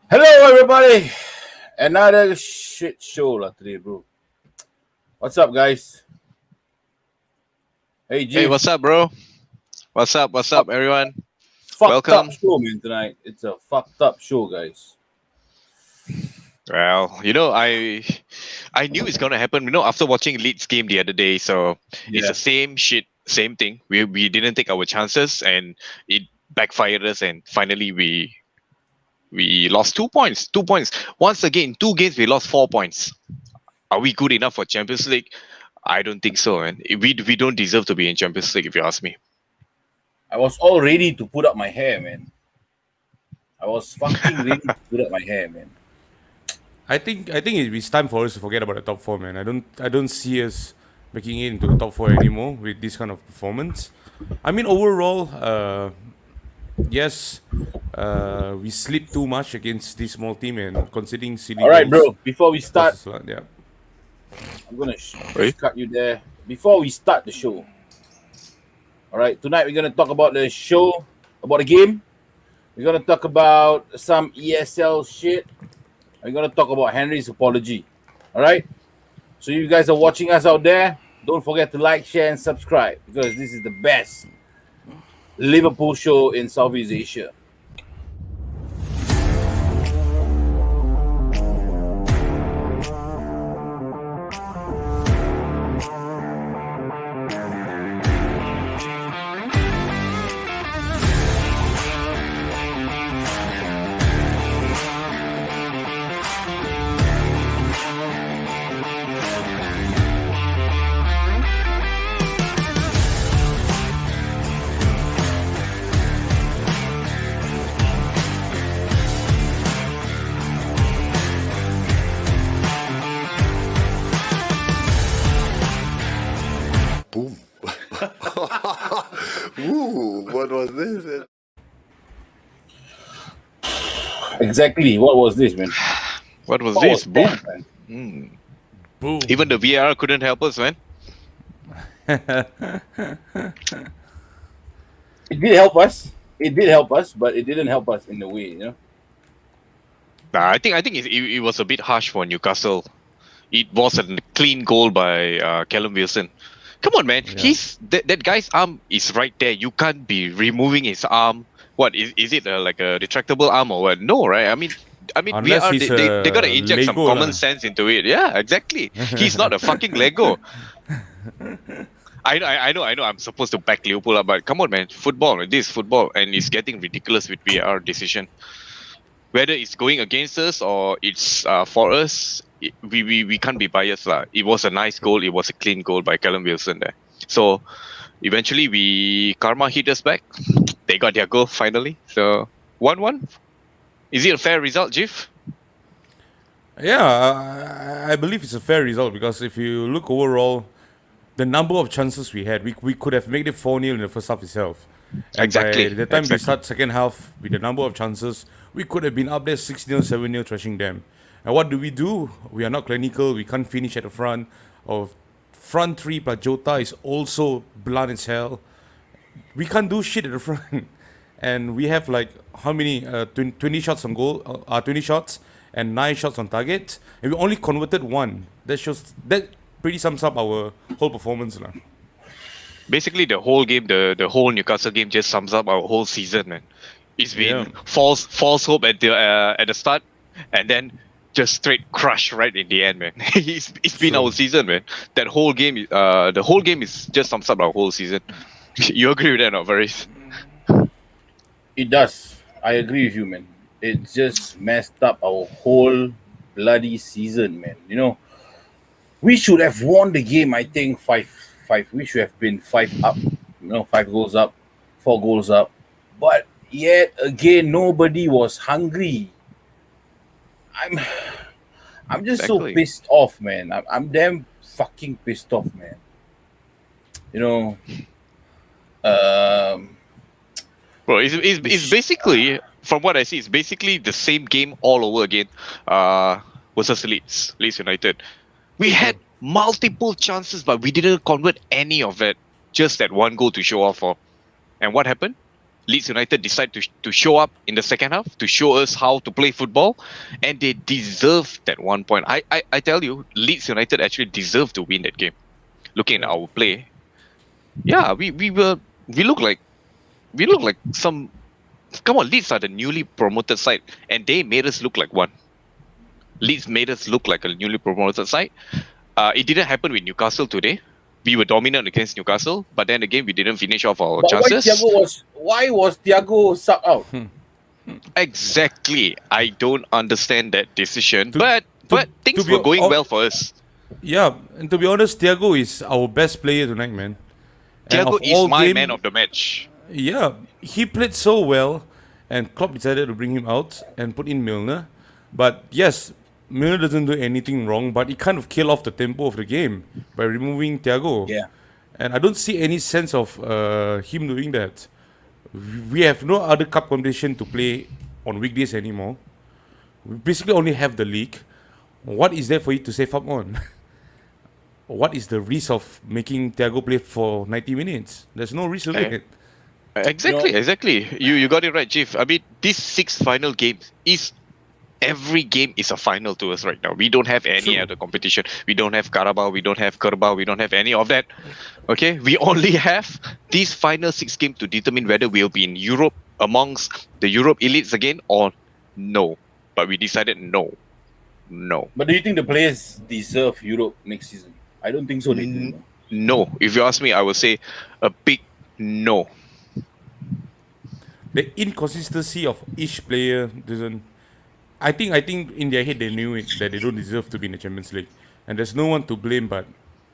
Hello, everybody. Another shit show today, bro. What's up, guys? Hey, Hey, Jeff. what's up, bro? What's up, everyone? Fucked up Welcome. show, man, tonight. It's a fucked up show, guys. Well, I knew it's gonna happen. After watching Leeds game the other day, so it's Yeah. the same shit, same thing. We didn't take our chances, and it backfired us. And finally, we lost 2 points. 2 points. Once again, 2 games we lost 4 points. Are we good enough for Champions League? I don't think so, man. We don't deserve to be in Champions League, if you ask me. I was all ready to put up my hair, man. I was fucking ready to put up my hair, man. I think it's time for us to forget about the top four, man. I don't see us making it into the top four anymore with this kind of performance. I mean, overall, yes, we sleep too much against this small team and conceding silly All right, goals. bro. Before we start, Cost us a lot, yeah. I'm gonna Right? just cut you there. Before we start the show, all right. Tonight we're gonna talk about the show, about the game. We're gonna talk about some ESL shit. We're gonna talk about Henry's apology. All right. So you guys are watching us out there. Don't forget to like, share, and subscribe because this is the best Liverpool show in Southeast Asia. Boom. Ooh, what was this? Exactly. What was this, man? What was What this? was Boom. that, man? Hmm. Boom. Even the VAR couldn't help us, man. It did help us. It did help us, but it didn't help us in the way, you know. Nah, I think it was a bit harsh for Newcastle. It was a clean goal by Callum Wilson. Come on, man. Yeah. That guy's arm is right there. You can't be removing his arm. What is it like a retractable arm or what? No, right? I mean, Unless VAR he's they gotta inject some Lego common lah. sense into it. Yeah, exactly. He's not a fucking Lego. I know. I'm supposed to back Liverpool up, but come on, man. Football. This is football, and it's getting ridiculous with VAR decision. Whether it's going against us or it's for us, we can't be biased lah. It was a nice goal. It was a clean goal by Callum Wilson there. So eventually, karma hit us back. They got their goal finally. So 1-1. Is it a fair result, Jif? Yeah, I believe it's a fair result because if you look overall, the number of chances we had, we could have made it 4-0 in the first half itself. And Exactly, by the time we exactly. start second half, with the number of chances, we could have been up there 6-0, 7-0, thrashing them. And what do? We are not clinical. We can't finish at the front. Our front three plus Jota is also blunt as hell. We can't do shit at the front. And we have like how many 20 shots on goal, 20 shots and 9 shots on target, and we only converted one. That pretty sums up our whole performance lah. Basically, the whole game, the whole Newcastle game, just sums up our whole season, man. It's been Yeah. false hope at the start, and then just straight crush right in the end, man. It's been True. our season, man. That whole game, the whole game is just sums up our whole season. You agree with that, not Varis? It does. I agree with you, man. It just messed up our whole bloody season, man. You know, we should have won the game. I think 5-5. We should have been 5 up. You know, 5 goals up, 4 goals up. But yet again, nobody was hungry. I'm, I'm just so Exactly. pissed off, man. I'm damn fucking pissed off, man. You know, um, Bro, it's basically, from what I see, it's basically the same game all over again. Versus Leeds United. We had multiple chances, but we didn't convert any of it. Just that one goal to show off for. And what happened? Leeds United decide to show up in the second half to show us how to play football, and they deserve that 1 point. I tell you, Leeds United actually deserve to win that game. Looking at our play, yeah, we look like some. Come on, Leeds are the newly promoted side, and they made us look like one. Leeds made us look like a newly promoted side. It didn't happen with Newcastle today. We were dominant against Newcastle, but then again, we didn't finish off our But chances. why was Thiago sucked out? Exactly. I don't understand that decision. But things be were going hon- well for us. Yeah, and to be honest, Thiago is our best player tonight, man. And Thiago of is all my game- man of the match. Yeah, he played so well, and Klopp decided to bring him out and put in Milner. But yes, Milner doesn't do anything wrong, but he kind of killed off the tempo of the game by removing Thiago. Yeah. And I don't see any sense of him doing that. We have no other cup competition to play on weekdays anymore. We basically only have the league. What is there for you to save up on? What is the risk of making Thiago play for 90 minutes? There's no risk of it. Exactly, You know- exactly. You got it right, Chief. I mean, these 6 final games is every game is a final to us right now. We don't have any True. other competition. We don't have Carabao, we don't have Kerbau, we don't have any of that. Okay, we only have these final 6 games to determine whether we'll be in Europe amongst the Europe elites again or no. But we decided no. But do you think the players deserve Europe next season? I don't think so. They do. No. If you ask me, I would say a big no. The inconsistency of each player doesn't. I think in their head they knew it that they don't deserve to be in the Champions League, and there's no one to blame but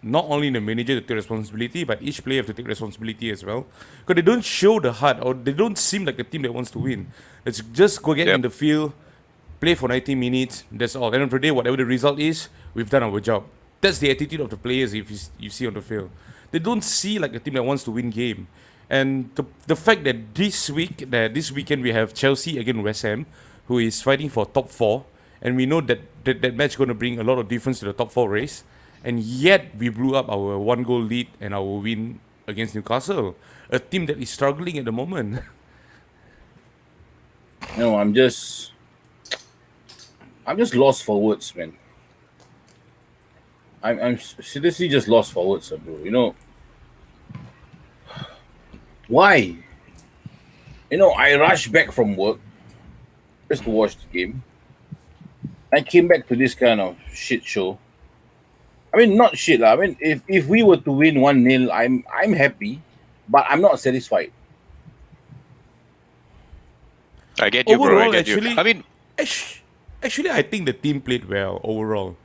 not only the manager to take responsibility, but each player have to take responsibility as well. Because they don't show the heart, or they don't seem like a team that wants to win. Let's just go get in the field, play for 90 minutes. That's all. End of the day, whatever the result is, we've done our job. That's the attitude of the players. If you see on the field, they don't see like a team that wants to win game. And the fact that this weekend we have Chelsea against West Ham, who is fighting for top 4, and we know that match going to bring a lot of difference to the top 4 race, and yet we blew up our 1-goal lead and our win against Newcastle, a team that is struggling at the moment. No, I'm just lost for words, man. I'm seriously just lost for words, bro. You know why? You know, I rushed back from work just to watch the game. I came back to this kind of shit show. I mean, not shit lah. I mean, if we were to win 1-0, I'm happy, but I'm not satisfied. I get you, bro. I Overall, get you. actually- I mean, Actually, I think the team played well overall.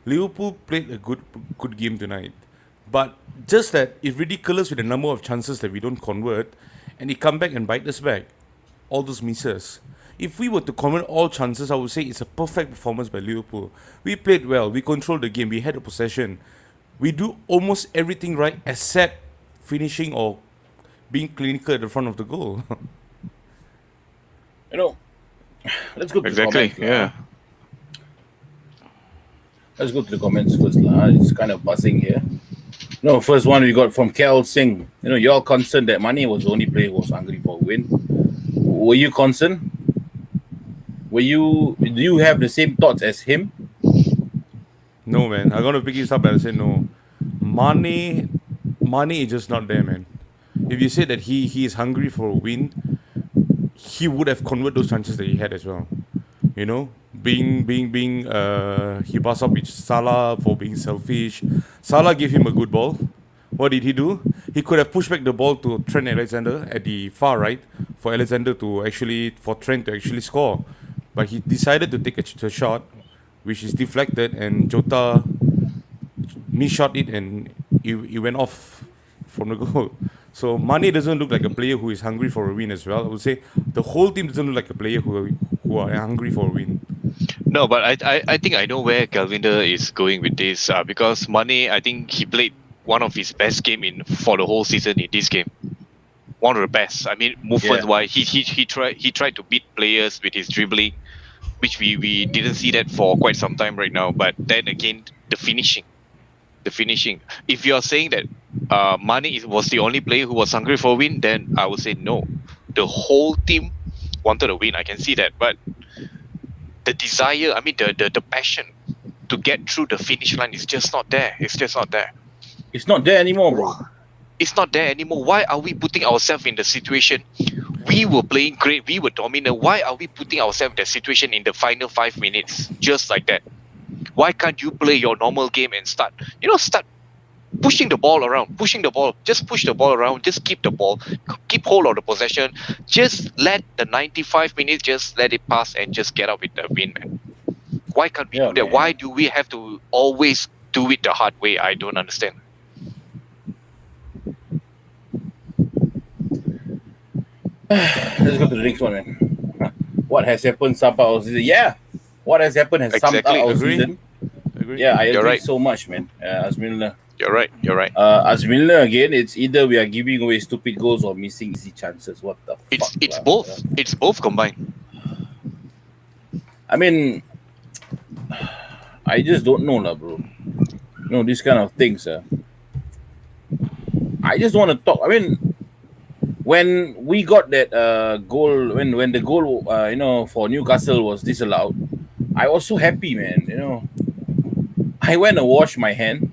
Liverpool played a good game tonight, but just that it's ridiculous with the number of chances that we don't convert, and it come back and bite us back. All those misses. If we were to convert all chances, I would say it's a perfect performance by Liverpool. We played well. We controlled the game. We had a possession. We do almost everything right except finishing or being clinical at the front of the goal. You know, let's go to exactly. the comments. lah. Yeah. Let's go to the comments first. It's kind of buzzing here. No, first one we got from Kel Singh. You know, you're concerned that Mane was the only player who was hungry for a win. Were you concerned? Do you have the same thoughts as him? No, man. I'm gonna pick this up and say no. Mane is just not there, man. If you say that he is hungry for a win, he would have converted those chances that he had as well. You know, he passed up with Salah for being selfish. Salah gave him a good ball. What did he do? He could have pushed back the ball to Trent Alexander at the far right for Trent to actually score. But he decided to take a shot, which is deflected, and Jota mishot it, and he went off from the goal. So Mane doesn't look like a player who is hungry for a win as well. I would say the whole team doesn't look like a player who are hungry for a win. No, but I think I know where Calvinder is going with this because Mane, I think he played one of his best game for the whole season in this game. One of the best. I mean, movements wise, he tried to beat players with his dribbling, which we didn't see that for quite some time right now. But then again, the finishing. If you are saying that Mane was the only player who was hungry for a win, then I would say no. the whole team wanted to win. I can see that, but the desire, I mean, the passion to get through the finish line is just not there. It's just not there. It's not there anymore, bro. It's not there anymore. Why are we putting ourselves in the situation? We were playing great. We were dominant. Why are we putting ourselves in the situation in the final 5 minutes just like that? Why can't you play your normal game and start pushing the ball around, just push the ball around, just keep the ball, keep hold of the possession, just let the 95 minutes, just let it pass and just get out with the win, man. Why can't we Yeah, do that? man. Why do we have to always do it the hard way? I don't understand. Let's go to the next one, man. What has happened summed up our season? Yeah, what has happened has summed up Exactly. our Agree. season. Agree. Yeah, I You're agree right. so much, man. As Milner. You're right. As Milner again, it's either we are giving away stupid goals or missing easy chances. What the fuck? It's lah? both. It's both combined. I mean, I just don't know, lah, bro. You know, these kind of things. I just want to talk. I mean, when we got that goal, when the goal, for Newcastle was disallowed, I was so happy, man. You know, I went and washed my hand.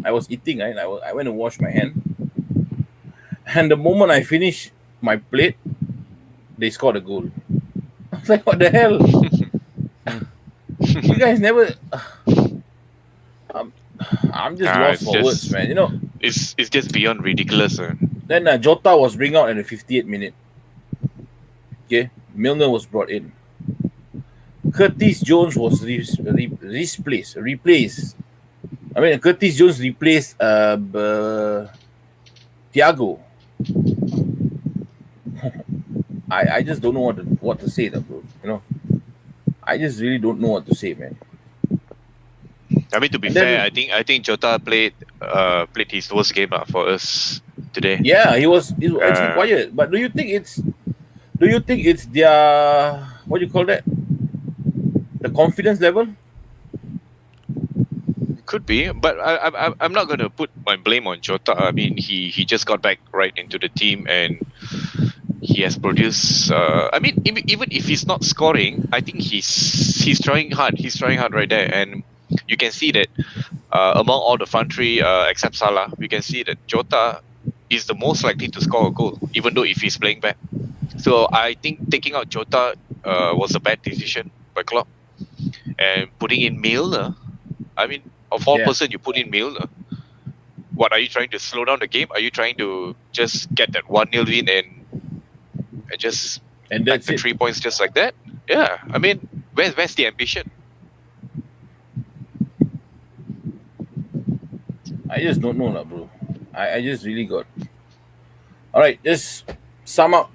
I was eating, right? I went and washed my hand. And the moment I finished my plate, they scored a goal. I was like, what the hell? You guys never. I'm just lost it's for just- words, man. You know, It's just beyond ridiculous. then Jota was bring out in the 58th minute. Okay, Milner was brought in. Curtis Jones was replaced. I mean, Curtis Jones replaced Thiago. I just don't know what to say, bro. You know, I just really don't know what to say, man. I mean, to be And then- fair, I think Jota played his worst game for us today. Yeah, he was actually Uh, quiet. But do you think it's their, what do you call that? The confidence level? Could be, but I'm not gonna put my blame on Jota. I mean, he just got back right into the team and he has produced. I mean, even if he's not scoring, I think he's trying hard. He's trying hard right there, and you can see that among all the front three, except Salah, we can see that Jota is the most likely to score a goal, even though if he's playing bad. So I think taking out Jota was a bad decision by Klopp, and putting in Milner. I mean, of all Yeah. person, you put in Milner. What are you trying to slow down the game? Are you trying to just get that 1-0 win and just And back that's the it. 3 points just like that? Yeah, I mean, where's the ambition? I just don't know, bro. I just really got. All right, just sum up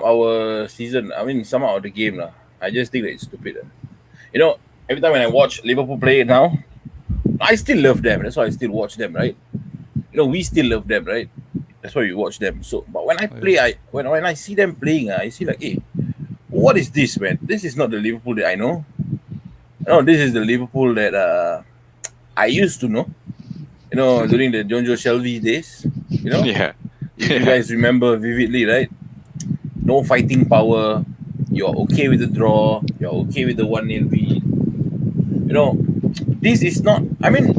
our season. I mean, sum up the game, lah. I just think that it's stupid. You know, every time when I watch Liverpool play now, I still love them. That's why I still watch them, right? You know, we still love them, right? That's why we watch them. So, but when I play, when I see them playing, I see like, hey, what is this, man? This is not the Liverpool that I know. No, this is the Liverpool that I used to know. You know, during the Jonjo Shelby days. You know, Yeah. if you guys remember vividly, right? No fighting power. You're okay with the draw. You're okay with the 1-0 lead. You know, this is not. I mean,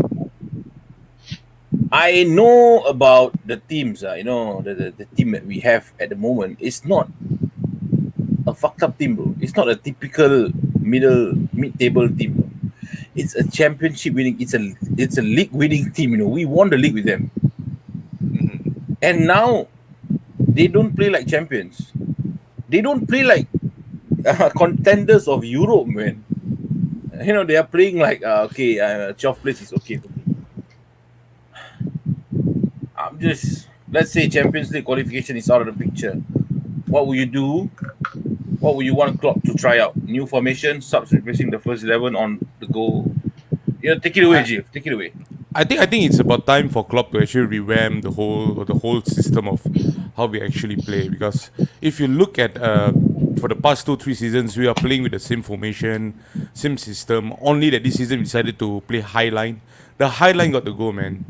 I know about the teams. You know, the team that we have at the moment is not a fucked up team, bro. It's not a typical mid-table team, bro. It's a championship winning. It's a league winning team. You know, we won the league with them, Mhm. and now they don't play like champions. They don't play like contenders of Europe, man. You know, they are playing like 12th place is okay for me. I'm just, let's say Champions League qualification is out of the picture. What will you do? What would you want Klopp to try out? New formation, subs replacing the first 11 on the goal. Yeah, take it away, Jeff. Take it away. I think it's about time for Klopp to actually revamp the whole system of how we actually play. Because if you look at for the past 2-3 seasons, we are playing with the same formation, same system. Only that this season we decided to play high line. The high line got the goal, man.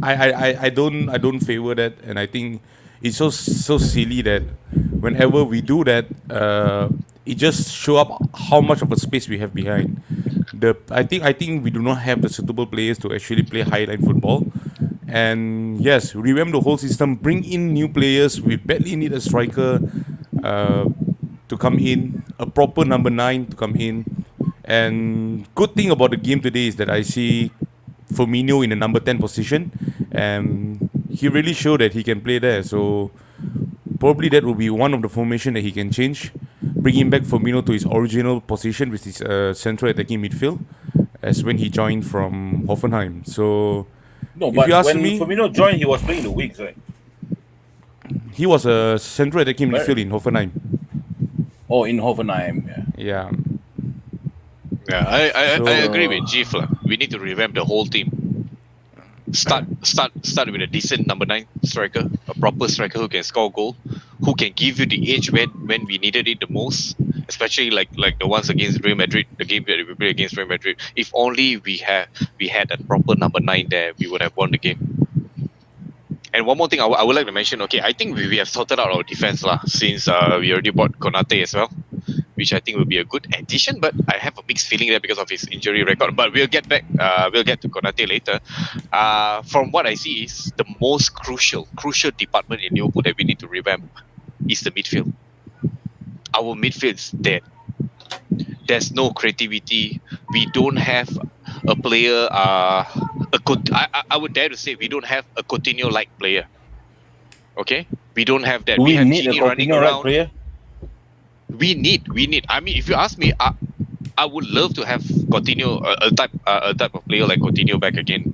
I don't favor that, and I think it's so silly that whenever we do that, it just show up how much of a space we have behind. I think we do not have the suitable players to actually play highline football. And yes, revamp the whole system, bring in new players. We badly need a striker uh, to come in, a proper number 9 to come in. And good thing about the game today is that I see Firmino in the number 10 position, and he really showed that he can play there. So probably that will be one of the formation that he can change, bringing back Firmino to his original position, which is central attacking midfield, as when he joined from Hoffenheim. So No, if but you ask when me, Firmino joined, he was playing the wings, right? he was a central attacking Right. midfield in Hoffenheim. Oh, in Hoffenheim, yeah. Yeah. Yeah, I So- agree with Chief. We need to revamp the whole team. Start with a decent number 9 striker, a proper striker who can score goal, who can give you the edge when we needed it the most, especially like the ones against Real Madrid, the game that we played against Real Madrid. If only we had a proper number 9 there, we would have won the game. And one more thing I would like to mention, okay, I think we have sorted out our defense since we already bought Konate as well, which I think will be a good addition, but I have a mixed feeling there because of his injury record. But we'll get to Konate later. From what I see is the most crucial department in Liverpool that we need to revamp is the midfield. Our midfield is dead. There's no creativity. We don't have a player. I would dare to say we don't have a Coutinho-like player. Okay, we don't have that. Do we have need a Gini running Coutinho right around. player? We need. I mean, if you ask me, I would love to have Coutinho, a type of player like Coutinho back again.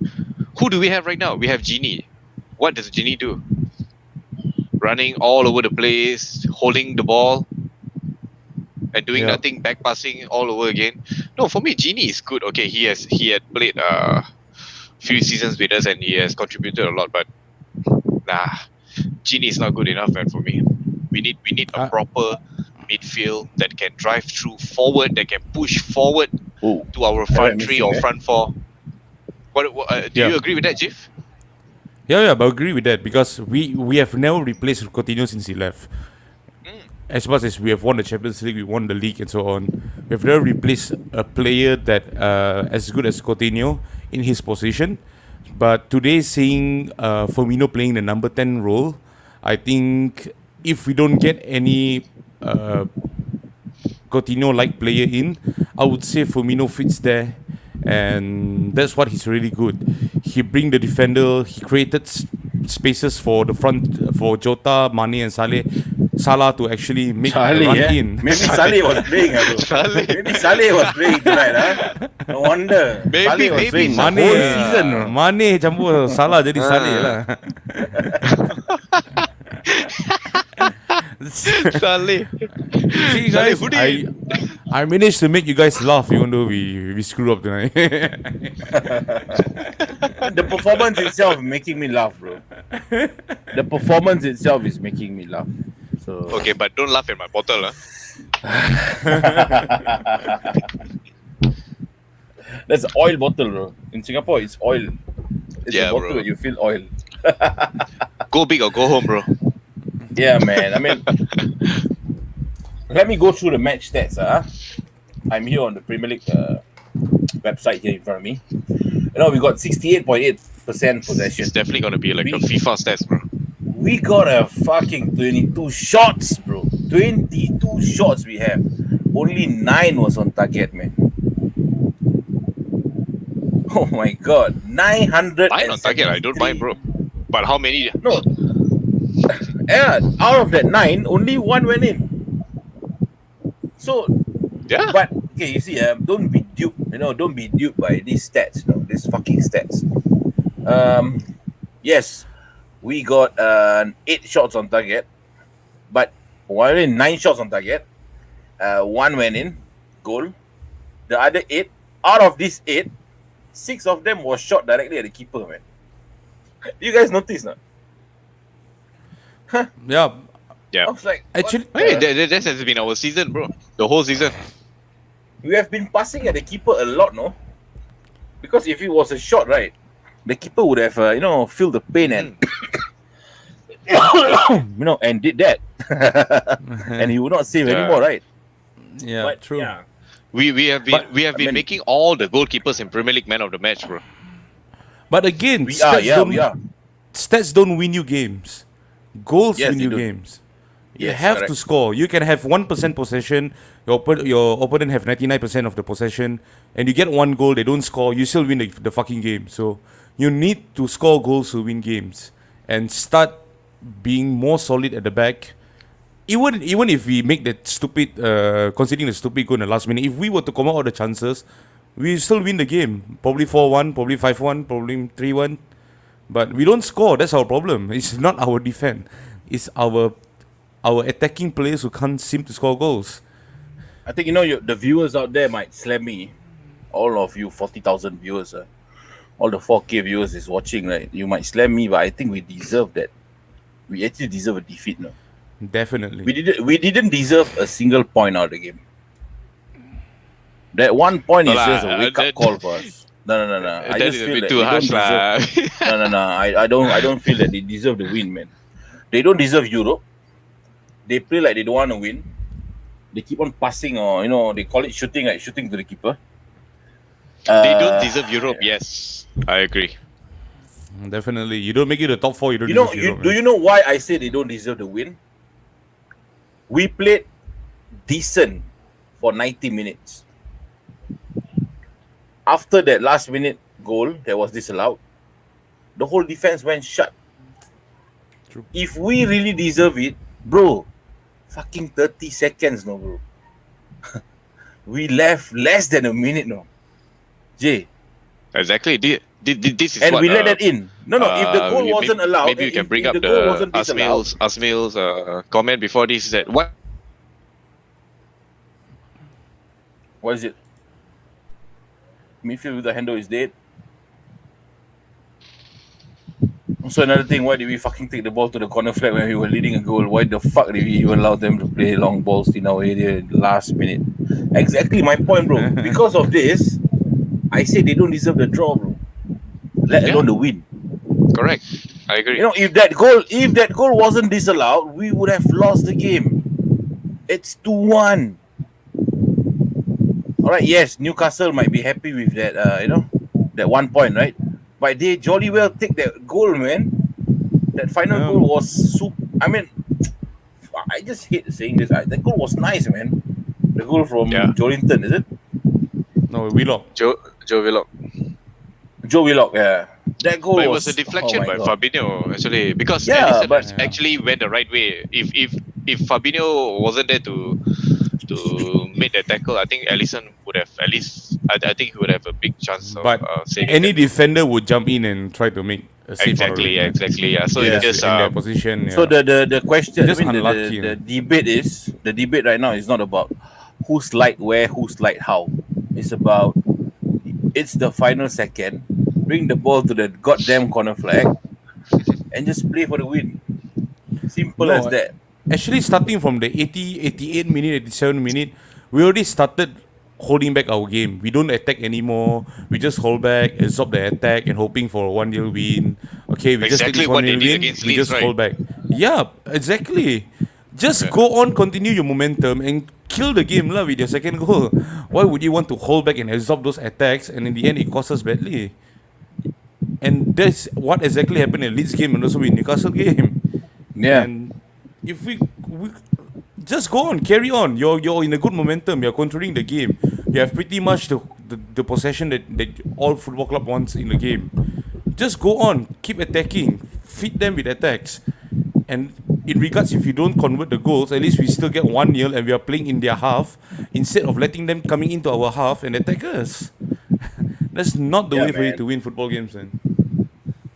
Who do we have right now? We have Gini. What does Gini do? Running all over the place, holding the ball, and doing Yeah. nothing, back passing all over again. No, for me, Gini is good. Okay, he had played few seasons with us and he has contributed a lot, but nah, Gini is not good enough, man, for me. We need a proper midfield that can drive through forward, that can push forward Oh, to our Alright, front three or missing, front four. Do Yeah. you agree with that, Jif? Yeah, but I agree with that because we have never replaced Coutinho since he left. As much as we have won the Champions League, we won the league and so on, we have never replaced a player that as good as Coutinho in his position. But today, seeing Firmino playing the number 10 role, I think if we don't get any Coutinho-like player in, I would say Firmino fits there, and that's what he's really good. He bring the defender. He created spaces for the front for Jota, Mane, and Salah to actually make a Saleh, run yeah. in. Maybe Saleh was playing, bro. Saleh. Maybe Saleh was playing tonight, huh? No wonder. Maybe- Saleh was maybe playing the Mane, whole season. bro. Mane campur Salah jadi Saleh lah. Saleh. See Saleh, guys, who do you- I managed to make you guys laugh even though we screw up tonight. The performance itself is making me laugh, bro. The performance itself is making me laugh. So Okay, but don't laugh at my bottle, huh? that's an oil bottle, bro. In Singapore, it's oil. It's Yeah, a bottle bro. that you feel oil. Go big or go home, bro. Yeah, man. I mean, let me go through the match stats. I'm here on the Premier League website here in front of me. You know, we got 68.8% possession. It's definitely gonna be like a We- FIFA stats, bro. We got a fucking 22 shots, bro. 22 shots we have. Only 9 was on target, man. Oh my god. 900. 9 on target, I don't mind, bro. But how many? No. Yeah, out of that 9, only 1 went in. So, Yeah. but okay, you see, don't be duped. Don't be duped by these stats. These fucking stats. Yes, we got 8 shots on target, but while in 9 shots on target, 1 went in, goal. The other 8, out of these 8, 6 of them was shot directly at the keeper, man. You guys notice, no? Yeah, Yeah. I was like, actually, what Hey, the- that has been our season, bro. The whole season. we have been passing at the keeper a lot, no? Because if it was a shot, right, the keeper would have, feel the pain and and did that, and he would not save Yeah. anymore, right? Yeah, But true. yeah, We have been But- we have been I mean- making all the goalkeepers in Premier League man of the match, bro. But again, we are. Yeah, we are. stats don't win you games. Goals Yes, win they you do. games. You Yes, have to correct. score. You can have 1% possession. Your opponent have 99% of the possession, and you get one goal. They don't score. You still win the fucking game. So you need to score goals to win games, and start being more solid at the back. Even if we make that stupid conceding the stupid goal in the last minute, if we were to come out all the chances, we still win the game. Probably 4-1, probably 5-1, probably 3-1. But we don't score. That's our problem. It's not our defense. It's our attacking players who can't seem to score goals. I think the viewers out there might slam me. All of you 40,000 viewers, all the 4K viewers is watching, right? You might slam me, but I think we deserve that. We actually deserve a defeat, no? Definitely. We didn't deserve a single point out of the game. That one point No is lah, just a wake up that- call for us. No. I That just is a feel bit that too they harsh, don't deserve. lah. No. I don't feel that they deserve the win, man. They don't deserve Europe. They play like they don't want to win. They keep on passing, or they call it shooting, like shooting to the keeper. They don't deserve Europe. Yes, I agree. Definitely. You don't make it the top 4, you don't You know, deserve Europe, do man. you know why I say they don't deserve the win? We played decent for 90 minutes. After that last minute goal that was disallowed, the whole defense went shut. True. If we really deserve it, bro, fucking 30 seconds, no, bro. We left less than a minute, no. Jay, Exactly. This is and what, we let that in. No, if the goal wasn't allowed, maybe you can bring up the goal the wasn't disallowed, Asmil's comment before this. That what what is it? Midfield with the handle is dead. Also, another thing, why did we fucking take the ball to the corner flag when we were leading a goal? Why the fuck did we even allow them to play long balls in our area in the last minute? Exactly my point, bro. Because of this, I say they don't deserve the draw, bro. Let alone the win. correct? I agree. If that goal wasn't disallowed, we would have lost the game. It's 2-1. All right, yes, Newcastle might be happy with that, that 1 point, right? But they jolly well take that goal, man. That final Yeah. goal was super. I mean, I just hate saying this. That goal was nice, man. The goal from Yeah. Jolinton, is it? No, we lost. Joe Willock. Joe Willock, yeah. That goal But it was a deflection oh my by God. Fabinho actually, because Yeah, Alisson but- actually went the right way. If Fabinho wasn't there to make the tackle, I think Alisson would have at least. I think he would have a big chance of But saving. any that. defender would jump in and try to make a save out of it, man. Exactly. Yeah. So Yeah. it's just In their position. Yeah. So the question, Just I mean, unlucky, the debate right now is not about who slide where, who slide how. It's about it's the final second. Bring the ball to the goddamn corner flag and just play for the win. Simple No, as that. Actually, starting from the 80, 88 minute, 87 minute, we already started holding back our game. We don't attack anymore. We just hold back, absorb the attack, and hoping for a 1-0 win. Okay, we just take Exactly this what 1-0 they did win. against We Leeds, just right? hold back. Yeah, exactly. Just Yeah. go on, continue your momentum, and kill the game lah with your second goal. Why would you want to hold back and absorb those attacks, and in the end, it costs us badly? And that's what exactly happened in Leeds game and also in Newcastle game. Yeah. And if we just go on, carry on. You're in a good momentum. You're controlling the game. You have pretty much the possession that all football club wants in the game. Just go on, keep attacking, feed them with attacks. And in regards, if you don't convert the goals, at least we still get 1-0 and we are playing in their half instead of letting them coming into our half and attack us. That's not the Yeah, way for you man. to win football games, man.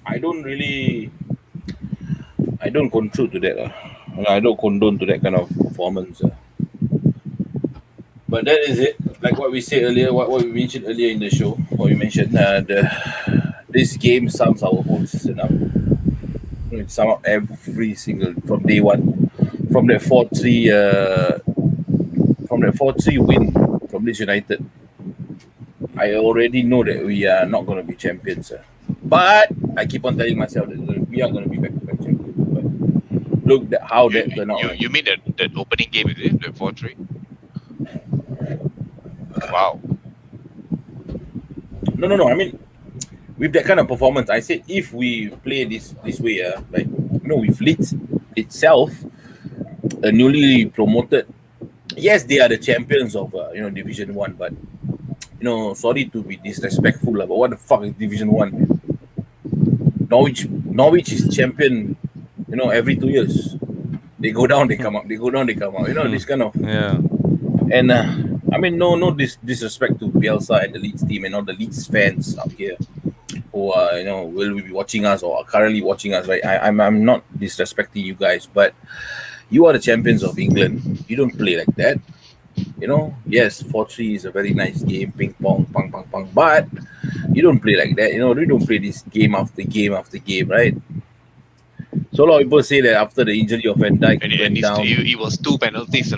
I don't control to that. I don't condone to that kind of performance. But that is it. Like what we said earlier, what we mentioned earlier in the show, what we mentioned, this game sums our whole season up. It sum up every single from day one, from that 4-3, win from Leeds United. I already know that we are not going to be champions. But I keep on telling myself that we are going to be back-to-back champions. But look at how that turned out. You mean that opening game, is it? The 4-3? Wow. No. I mean, with that kind of performance, I said if we play this way, like with Leeds itself, a newly promoted. Yes, they are the champions of Division One, but sorry to be disrespectful, but what the fuck is Division One? Norwich is champion. Every 2 years, they go down, they come up. They go down, they come up. This kind of. Yeah. And I mean, no disrespect to Bielsa and the Leeds team and all the Leeds fans out here who will be watching us or are currently watching us. Right, I'm not disrespecting you guys, but you are the champions of England. You don't play like that. Yes, 4-3 is a very nice game, ping pong, pang, pang, pang, but you don't play like that. We don't play this game after game after game, right? So a lot of people say that after the injury of Van Dijk went down. It was 2 penalties,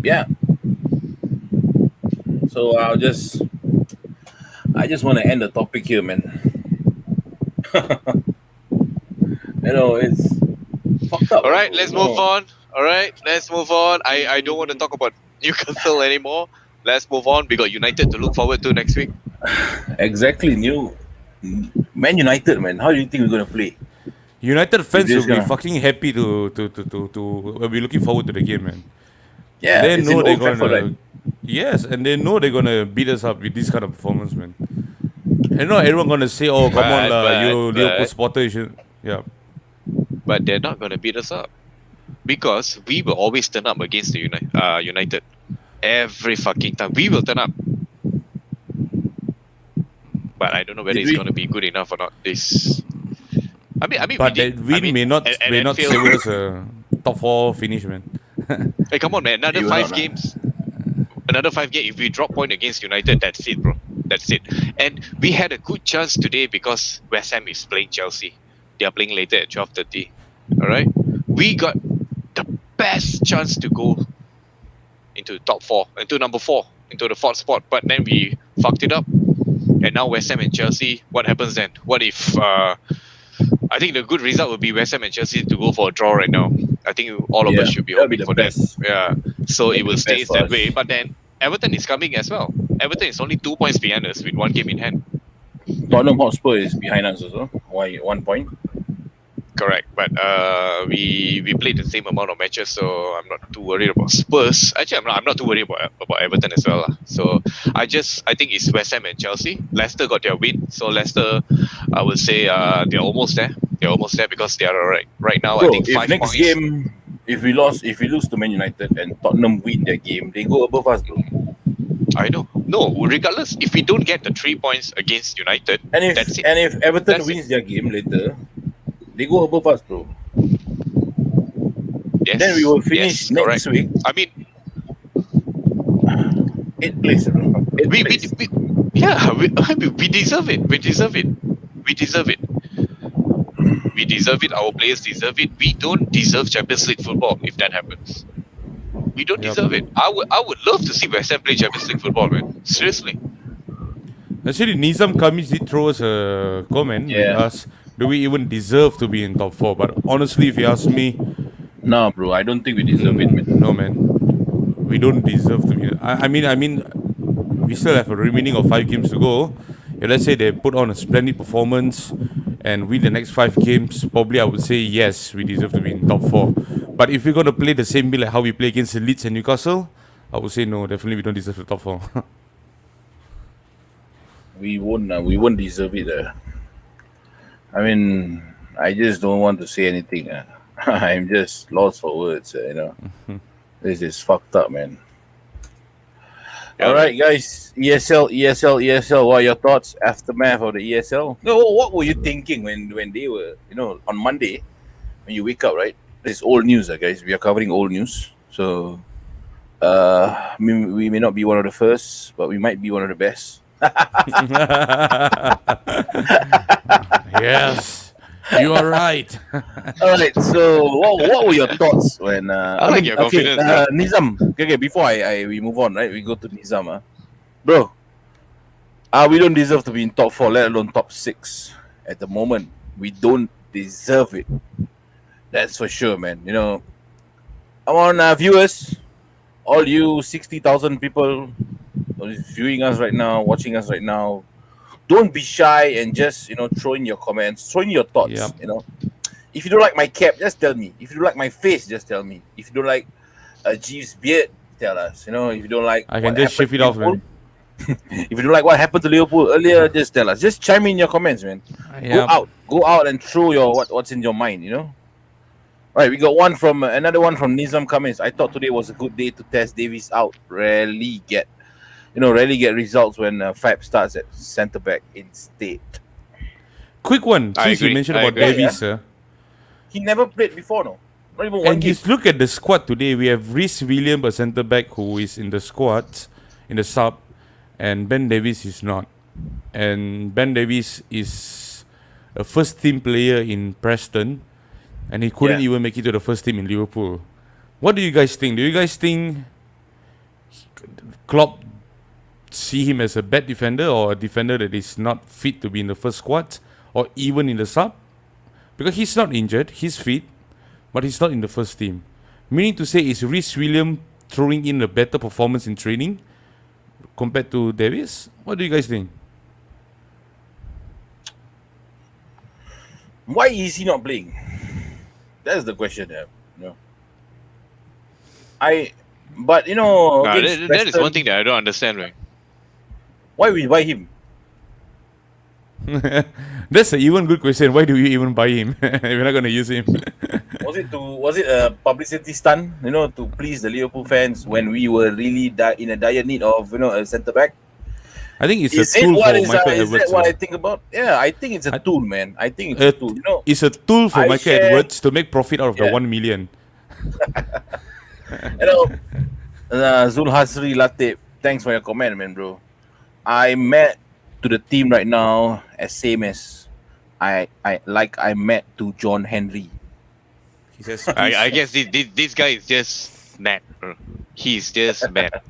Yeah. So I just want to end the topic here, man. It's fucked up. All right, let's move on. I don't want to talk about Newcastle anymore. Let's move on. We got United to look forward to next week. Exactly. Man United, man. How do you think we're gonna play? United fans This will be gonna- fucking happy to will be looking forward to the game, man. Yeah, They it's know in they're Old Trafford, gonna right? yes, and they know they're gonna beat us up with this kind of performance, man. And not everyone gonna say, "Oh, come on, you Liverpool supporter, you should." Yeah, But they're not going to beat us up because we will always turn up against the United. Every fucking time we will turn up. But I don't know whether Did it's we- going to be good enough or not. This, I mean, but we that did, win may not Anfield- save us a top 4 finish, man. Hey, come on, man! Another You will 5 not, games. Another 5 games. If we drop point against United, that's it, bro. That's it. And we had a good chance today because West Ham is playing Chelsea. They are playing later at 12:30. All right, we got the best chance to go into top 4, into number 4, into the 4th spot. But then we fucked it up. And now West Ham and Chelsea. What happens then? What if? I think the good result would be West Ham and Chelsea to go for a draw right now. I think all of us should be that'll be hoping the for best. that. Yeah. So That'll it be will the stay best for that us. way. But then Everton is coming as well. Everton is only 2 points behind us with 1 game in hand. Tottenham Hotspur is behind us also. Why 1 point? Correct. But we played the same amount of matches, so I'm not too worried about Spurs. Actually, I'm not too worried about Everton as well. So I think it's West Ham and Chelsea. Leicester got their win, so Leicester, I would say they're almost there. They're almost there because they are right now. Bro, I think if 5 next points. game, if we lose to Man United and Tottenham win their game, they go above us, bro. I know. No, regardless, if we don't get the 3 points against United, And that's it. if Everton That's wins their game later, they go above us, bro. Yes. Then we will finish yes, next correct. week I mean, 8th place, bro. Eighth we place. we deserve it. We deserve it. We deserve it. We deserve it. Our players deserve it. We don't deserve Champions League football if that happens. We don't Yep. deserve it. I would love to see West Ham play Champions League football, man. Seriously. Actually, Nizam Kamis did throw us a comment with Yeah. us. Do we even deserve to be in top 4? But honestly, if you ask me, No, bro, I don't think we deserve it, man. no, man. We don't deserve to be. I mean, we still have a remaining of 5 games to go. If let's say they put on a splendid performance and win the next 5 games, probably I would say yes, we deserve to be in top 4. But if we're gonna play the same way like how we play against Leeds and Newcastle, I would say no, definitely we don't deserve the top 4. We won't deserve it. I mean, I just don't want to say anything. I'm just lost for words. This is fucked up, man. Yeah, All right, guys. ESL. What are your thoughts? Aftermath of the ESL. No, what were you thinking when they were, on Monday, when you wake up, right? It's old news, guys. We are covering old news, so we may not be one of the first, but we might be one of the best. Yes, you are right. All right. So, what were your thoughts when? I like your confidence, bro. Nizam. Okay. Before we move on, right? We go to Nizam, bro. We don't deserve to be in top 4, let alone top 6. At the moment, we don't deserve it. That's for sure, man. Come on, viewers, all you 60,000 people who is viewing us right now, watching us right now, don't be shy and just throw in your comments, throw in your Yep. thoughts. If you don't like my cap, just tell me. If you don't like my face, just tell me. If you don't like Jeeves' beard, tell us. If you don't like I what can just happened shift it to off, Liverpool, man. if you don't like what happened to Liverpool earlier, just tell us. Just chime in your comments, man. Yep. Go out and throw your what's in your mind. Right, we got another one from Nizam Cummins. I thought today was a good day to test Davies out. Rarely get results when Fab starts at centre back instead. Quick one, I since you agree, mentioned I about agree. Davies, He never played before, no, not even one and game. just look at the squad today. We have Rhys Williams, a centre back who is in the squad, in the sub, and Ben Davies is not. And Ben Davies is a first team player in Preston, and he couldn't Yeah. even make it to the first team in Liverpool. What do you guys think? Do you guys think Klopp see him as a bad defender or a defender that is not fit to be in the first squad or even in the sub? Because he's not injured, he's fit, but he's not in the first team. Meaning to say, is Rhys Williams throwing in a better performance in training compared to Davies? What do you guys think? Why is he not playing? That's the question there. But against That is Preston, one thing that I don't understand, right? why we buy him? That's an even good question. Why do you even buy him if you're not going to use him? Was it a publicity stunt? To please the Liverpool fans when we were really in a dire need of a centre back. I think it's Is a it tool what for is Michael is Edwards. that what I think about? Yeah, I think it's a tool, man. I think it's a tool. It's a tool for I Michael share- Edwards to make profit out of the Yeah. 1 million. Zul Hasri Latte, thanks for your comment, man, bro. I met to the team right now as same as I met to John Henry. He says, I guess this guy is just mad, bro. He's just mad.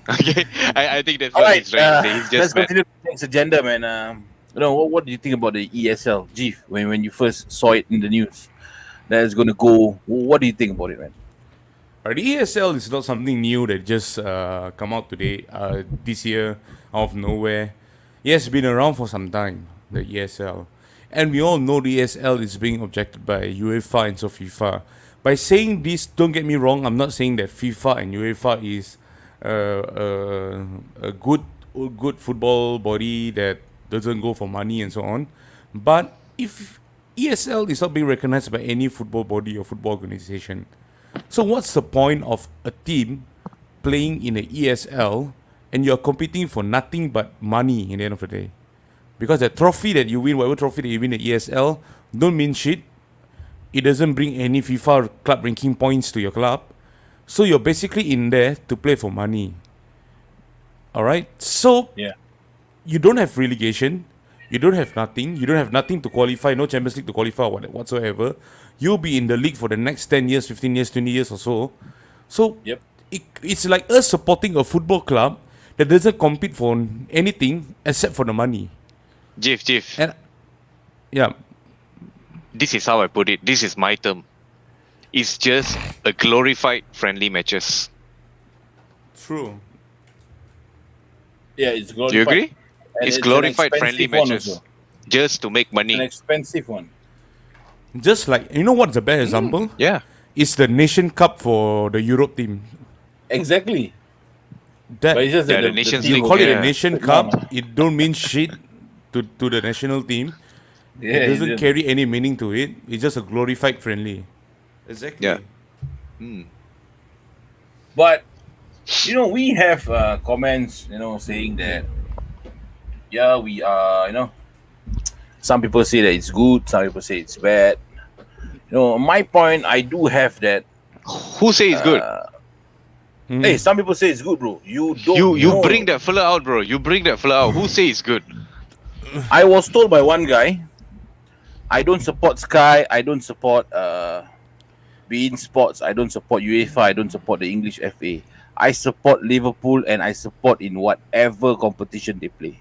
Okay, I think that's All what right, he's trying to say. He's let's just mad. continue the next agenda, man. What do you think about the ESL, Jeef? When you first saw it in the news, that it's gonna go. What do you think about it, man? the ESL is not something new that just come out today, this year, out of nowhere. It has been around for some time, the ESL. And we all know the ESL is being objected by UEFA and so FIFA. By saying this, don't get me wrong, I'm not saying that FIFA and UEFA is a good football body that doesn't go for money and so on. But if ESL is not being recognized by any football body or football organization, so what's the point of a team playing in the ESL and you're competing for nothing but money in the end of the day? Because that trophy that you win, whatever trophy that you win at ESL, don't mean shit. It doesn't bring any FIFA club ranking points to your club. So you're basically in there to play for money. Alright? So Yeah. you don't have relegation. You don't have nothing. You don't have nothing to qualify. No Champions League to qualify or whatsoever. You'll be in the league for the next 10 years, 15 years, 20 years or so. So Yep. it's like us supporting a football club that doesn't compete for anything except for the money. Jif, And yeah, this is how I put it. This is my term. It's just a glorified friendly matches. true. Yeah, it's glorified. Do you agree? And It's an glorified friendly expensive one matches. also. Just to make An money. expensive one. Just like, you know what's the best example? Yeah. It's the Nation Cup for the Europe team. Exactly. That But it's just Yeah, that the Nations team you League, call it yeah. a Nation Cup, it don't mean shit to the national team. Yeah, It doesn't didn't. carry any meaning to it. It's just a glorified friendly. Exactly. Yeah. But we have comments, saying that we are, some people say that it's good, some people say it's bad. My point, I do have that. Who say it's good? Hey, some people say it's good, bro. You don't. You know. bring that fella out, bro. You bring that fella out. Who say it's good? I was told by one guy, I don't support Sky. I don't support beIN Sports. I don't support UEFA. I don't support the English FA. I support Liverpool and I support in whatever competition they play.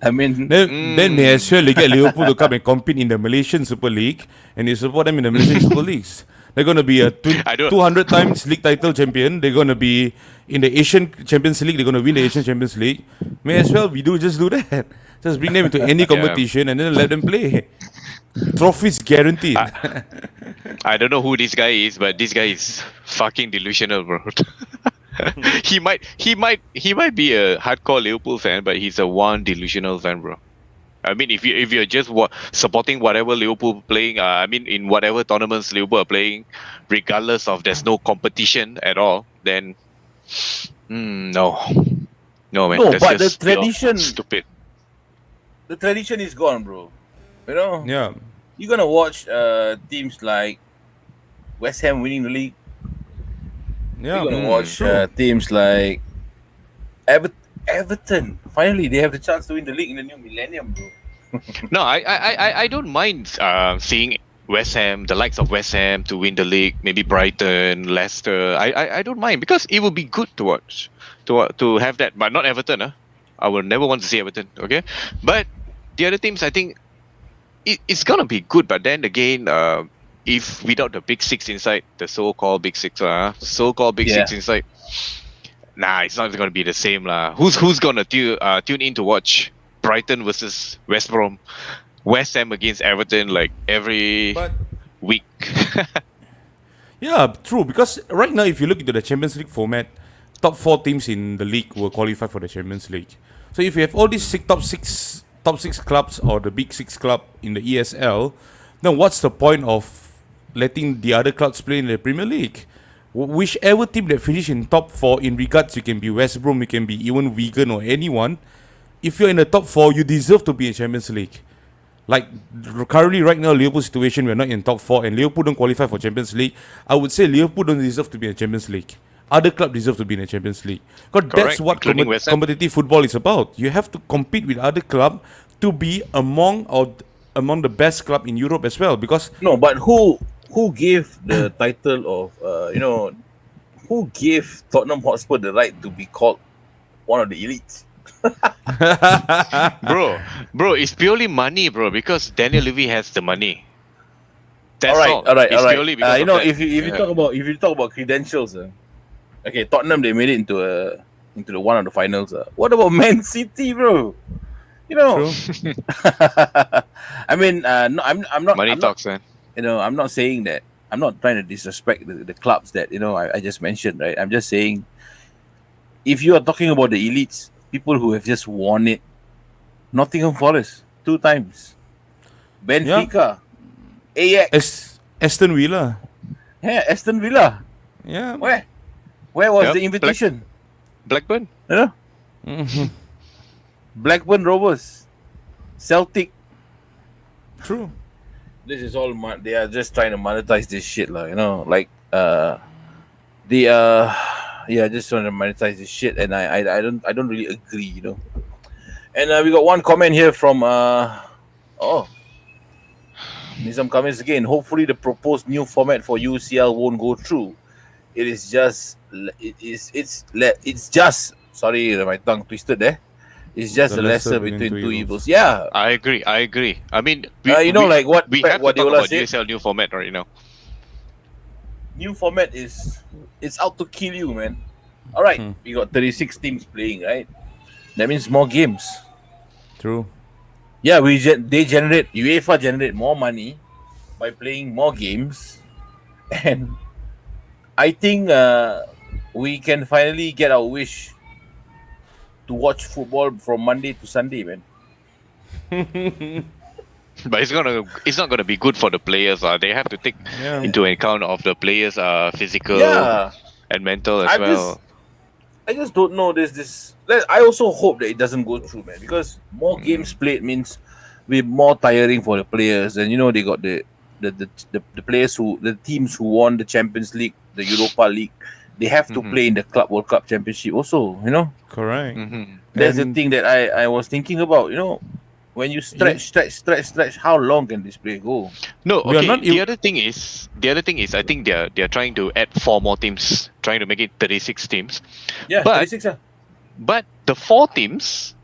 I mean, Then may as well you get Liverpool to come and compete in the Malaysian Super League, and you support them in the Malaysian Super Leagues. They're gonna be a I don't. 200 times league title champion. They're gonna be in the Asian Champions League. They're gonna win the Asian Champions League. May as well just do that. Just bring them into any competition and then let them play. Trophies guaranteed. I don't know who this guy is, but this guy is fucking delusional, bro. he might be a hardcore Liverpool fan, but he's a one delusional fan, bro. I mean, if you're just supporting whatever Liverpool playing, I mean, in whatever tournaments Liverpool are playing, regardless of there's no competition at all, then no, man. no, that's but the just pure tradition, stupid. the tradition is gone, bro. You know, Yeah. you're gonna watch teams like West Ham winning the league. Yeah. You're gonna watch teams like Everton. Finally, they have the chance to win the league in the new millennium, bro. No, I don't mind seeing West Ham, the likes of West Ham, to win the league. Maybe Brighton, Leicester. I don't mind because it will be good to watch, to have that. But not Everton, huh? I will never want to see Everton. Okay, but the other teams, I think it's gonna be good. But then again, if without the big six inside, the so-called big six, six inside, nah, it's not gonna be the same lah. Who's gonna tune in to watch Brighton versus West Brom, West Ham against Everton like every But week? yeah, true. Because right now, if you look into the Champions League format, top 4 teams in the league will qualify for the Champions League. So if you have all these top six clubs or the big 6 club in the ESL, then what's the point of letting the other clubs play in the Premier League? Whichever team that finish in top 4, in regards, you can be West Brom, you can be even Wigan or anyone. If you're in the top 4, you deserve to be in Champions League. Like currently, right now, Liverpool's situation, we're not in top 4, and Liverpool don't qualify for Champions League. I would say Liverpool don't deserve to be in Champions League. Other clubs deserve to be in the Champions League. Because that's Correct, what including West Ham. competitive football is about. You have to compete with other clubs to be among the best club in Europe as well. Because No, but who gave the title of who gave Tottenham Hotspur the right to be called one of the elites? bro, it's purely money, bro. Because Daniel Levy has the money. That's all right. It's purely because of that. if you talk about credentials, okay, Tottenham, they made it into the one of the finals. What about Man City, bro? You know, True. I mean, no, I'm not. money I'm talks, man. not, I'm not saying that. I'm not trying to disrespect the clubs that I just mentioned, right? I'm just saying, if you are talking about the elites, people who have just won it, Nottingham Forest 2 times, Benfica, Ajax, Aston Villa. yeah, Aston Villa. Yeah. Where was Yep, the invitation? Blackburn. You know, Mhm. Blackburn Rovers, Celtic. True. This is all they are just trying to monetize this shit, like they just trying to monetize this shit, and I don't really agree, And we got one comment here from need some comments again. Hopefully the proposed new format for UCL won't go through. It's just sorry, my tongue twisted there. It's just The a lesser lesser between two evils. evils. Yeah. I agree. I mean, like what we Pep have to talk Guardiola about said. USL new format right now. New format it's out to kill you, man. All right, we got 36 teams playing, right? That means more games. True. Yeah, UEFA generate more money by playing more games, and I think we can finally get our wish to watch football from Monday to Sunday, man. But it's not gonna be good for the players. They have to take Yeah. into account of the players' physical Yeah, and mental as well. I just don't know. I also hope that it doesn't go through, man, because more games played means we're more tiring for the players, and they got the players the teams who won the Champions League, the Europa League, they have to play in the Club World Cup Championship also. Correct. That's the And- thing that I was thinking about. When you stretch, how long can this play go? No, We are okay. not The other thing is, I think they're trying to add 4 more teams, trying to make it 36 teams. Yeah, But- 36. But the 4 teams,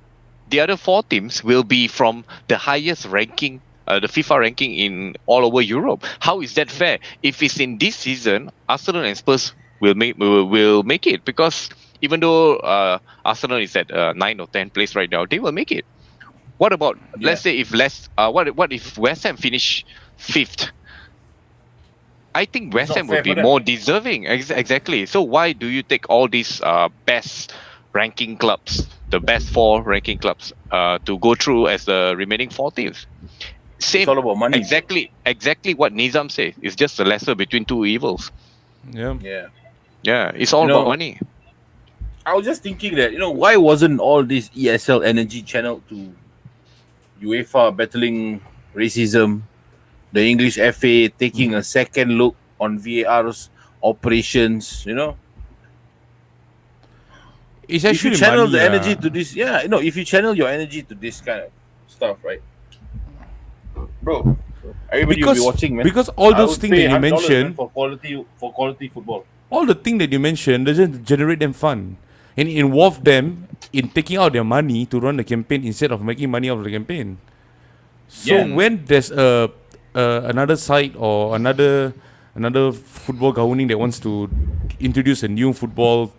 the other 4 teams will be from the highest ranking, the FIFA ranking in all over Europe. How is that fair? If it's in this season, Arsenal and Spurs will make it, because even though Arsenal is at 9 or 10 place right now, they will make it. What about, let's say, if what if West Ham finish 5th? I think West not Ham would fair be for them. more deserving. Exactly. So why do you take all these best ranking clubs, the best 4 ranking clubs, to go through as the remaining 4 teams? Same. It's all about money. Exactly what Nizam says. It's just the lesser between 2 evils. Yeah. Yeah, it's all about money. I was just thinking that, why wasn't all this ESL energy channeled to UEFA battling racism, the English FA taking a second look on VAR's operations, It's If you actually channel money, the energy to this, if you channel your energy to this kind of stuff, right? Bro, everybody will be watching, man. Because all I those would things pay that you $100, man, mentioned, for quality football. all the thing that you mentioned doesn't generate them fun, and it involve them in taking out their money to run the campaign instead of making money out of the campaign. So Yeah. when there's another site or another football governing that wants to introduce a new football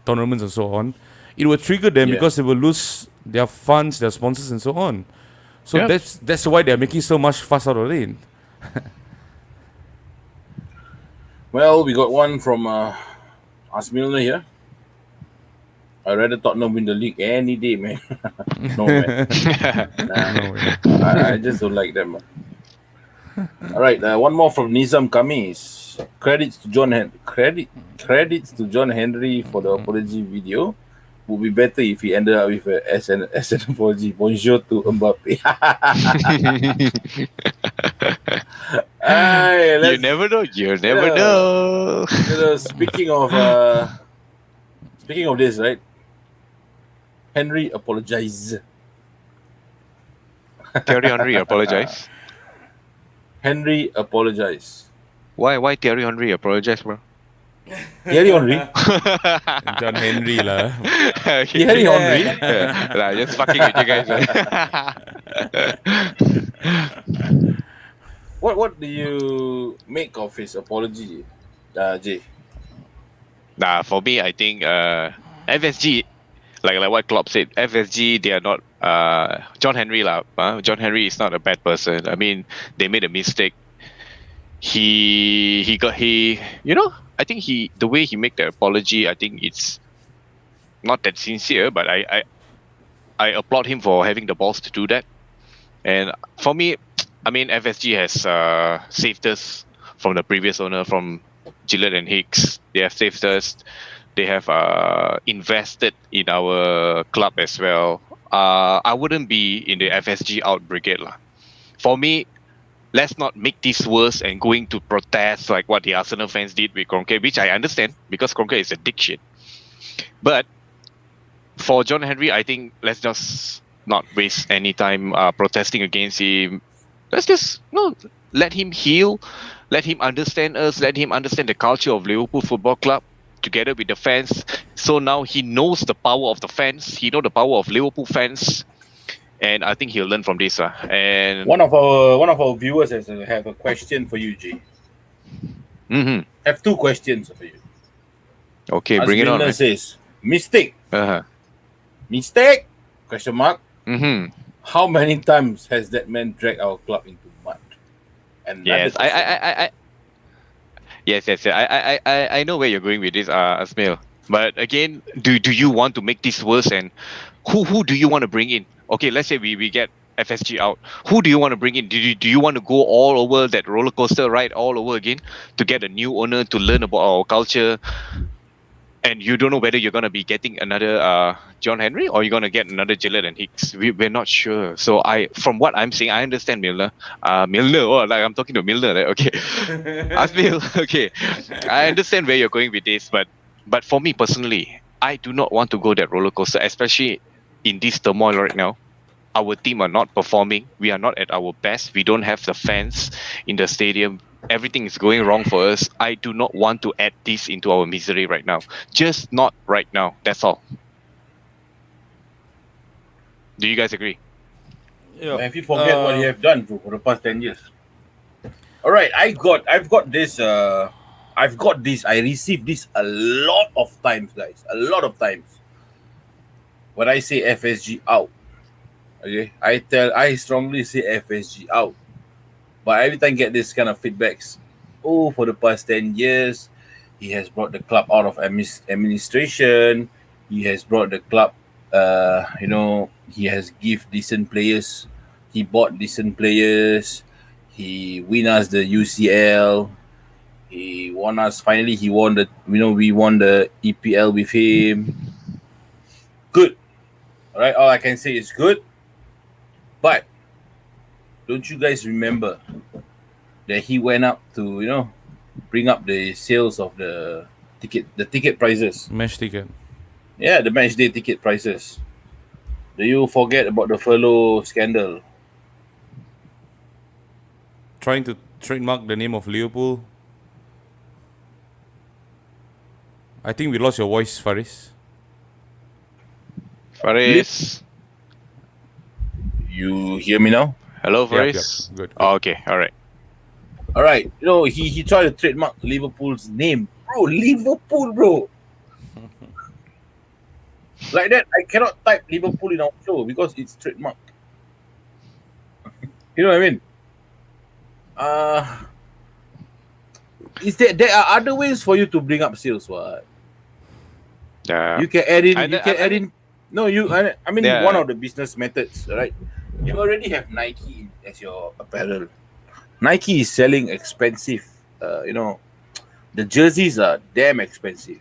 tournaments and so on, it will trigger them Yeah. because they will lose their funds, their sponsors, and so on. So Yeah. that's why they're making so much fuss out of it. Well, we got one from Asmilna here. I rather Tottenham win the league any day, man. No, man. I just don't like them. Man. All right, one more from Nizam Kamis. Credits to John Henry for the apology video. Would be better if he ended up with an apology. Bonjour to Mbappe. Aye, You never know. You never know. Speaking of this, right? Henry apologize. Thierry Henry apologize. Henry apologize. Why Thierry Henry apologize, bro? Thierry Henry. John Henry lah. Thierry Henry. Nah, just fucking with you guys. What do you make of his apology, Jay? Nah, for me, I think FSG, like what Klopp said, FSG, they are not John Henry lah. John Henry is not a bad person. I mean, they made a mistake. I think the way he make the apology, I think it's not that sincere, but I applaud him for having the balls to do that. And for me, I mean, FSG has saved us from the previous owner, from Gillett and Hicks. They have saved us. They have invested in our club as well. I wouldn't be in the FSG out brigade lah. For me, let's not make this worse and going to protest like what the Arsenal fans did with Kroenke, which I understand because Kroenke is a dick shit. But for John Henry, I think let's just not waste any time protesting against him. Let's just let him heal, let him understand us, let him understand the culture of Liverpool Football Club together with the fans. So now he knows the power of the fans. He knows the power of Liverpool fans. And I think he'll learn from this. And one of our viewers have a question for you, Jay. Have 2 questions for you. Okay, bring it on. Asmilna says, mistake. Uh-huh. Mistake? Question mark. Mm-hmm. How many times has that man dragged our club into mud? And Yes, I know where you're going with this, Asmil. But again, do you want to make this worse? And who do you want to bring in? Okay, let's say we get FSG out. Who do you want to bring in? Do you want to go all over that roller coaster ride all over again to get a new owner to learn about our culture? And you don't know whether you're going to be getting another John Henry or you're going to get another Gillett and Hicks. We're not sure. So from what I'm saying, I understand Milner. Like I'm talking to Milner. Right? Okay. Asmil, okay. I understand where you're going with this, but for me personally, I do not want to go that roller coaster, especially in this turmoil right now. Our team are not performing. We are not at our best. We don't have the fans in the stadium. Everything is going wrong for us. I do not want to add this into our misery right now. Just not right now. That's all. Do you guys agree? Yeah. If you forget what you have done bro, for the past 10 years. All right, I've got this. I received this a lot of times, guys. A lot of times. When I say FSG out, okay, I strongly say FSG out. But every time I get this kind of feedbacks, oh, for the past 10 years, he has brought the club out of administration. He has brought the club. He has give decent players. He bought decent players. He win us the UCL. He won us. Finally, he won the. We won the EPL with him. Good. All right. All I can say is good. But don't you guys remember that he went up to bring up the sales of the ticket prices? Match ticket. Yeah, the match day ticket prices. Do you forget about the furlough scandal? Trying to trademark the name of Liverpool. I think we lost your voice, Faris. Faris. You hear me now? Hello, Yep, Faris. good. Oh, okay. All right. All right. He tried to trademark Liverpool's name, bro. Liverpool, bro. Like that, I cannot type Liverpool in our show because it's trademark. You know what I mean? Is there are other ways for you to bring up sales? What Yeah. you can add in? I mean- No, I mean Yeah. one of the business methods, right? You already have Nike as your apparel. Nike is selling expensive. The jerseys are damn expensive.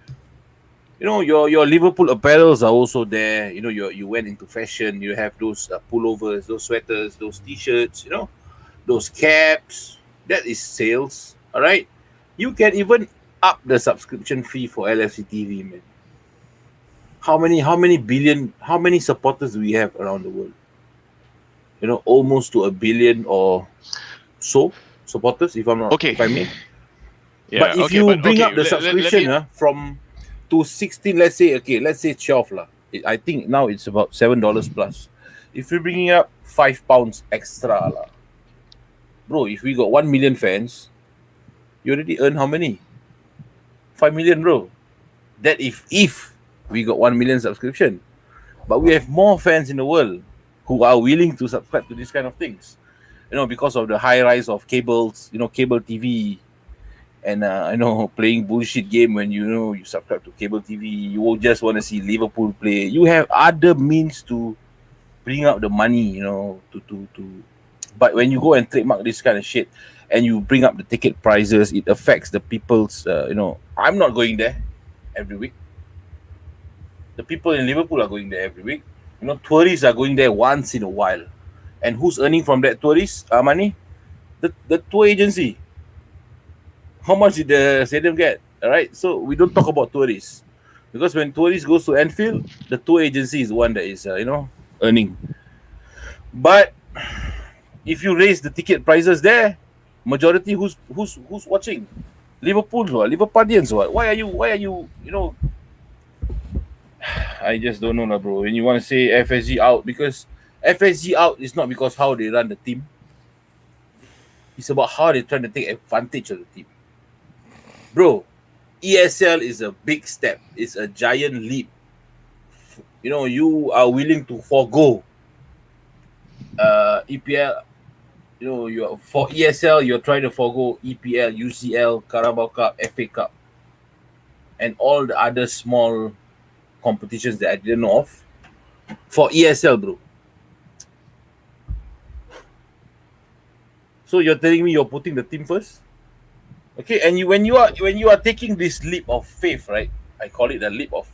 Your Liverpool apparels are also there. You went into fashion. You have those pullovers, those sweaters, those t-shirts. Those caps. That is sales. All right. You can even up the subscription fee for LFC TV, man. How many supporters do we have around the world? Almost to a billion or so supporters, if I'm not, Okay. if I may. Yeah. But if okay, you but bring okay, up the let subscription me- from to 16, let's say 12 lah. I think now it's about $7 plus. If you're bringing up £5 extra lah, bro. If we got 1 million fans, you already earn how many? 5 million, bro. That if we got 1 million subscription, but we have more fans in the world who are willing to subscribe to these kind of things. Because of the high rise of cables, cable TV, and playing bullshit game when you subscribe to cable TV. You just want to see Liverpool play. You have other means to bring out the money, to. But when you go and trademark this kind of shit, and you bring up the ticket prices, it affects the people's. I'm not going there every week. The people in Liverpool are going there every week. Tourists are going there once in a while, and who's earning from that tourist money? The tour agency. How much did the stadium get? All right, so we don't talk about tourists, because when tourists goes to Anfield, the tour agency is the one that is earning. But if you raise the ticket prices there, majority who's watching? Liverpool or Liverpudlians or what? Why are you I just don't know lah, bro. When you want to say FSG out, because FSG out is not because how they run the team. It's about how they're trying to take advantage of the team. Bro, ESL is a big step. It's a giant leap. You are willing to forego EPL. For ESL, you're trying to forego EPL, UCL, Carabao Cup, FA Cup, and all the other small competitions that I didn't know of. For ESL, bro. So you're telling me you're putting the team first? Okay, and when you are taking this leap of faith, right? I call it a leap of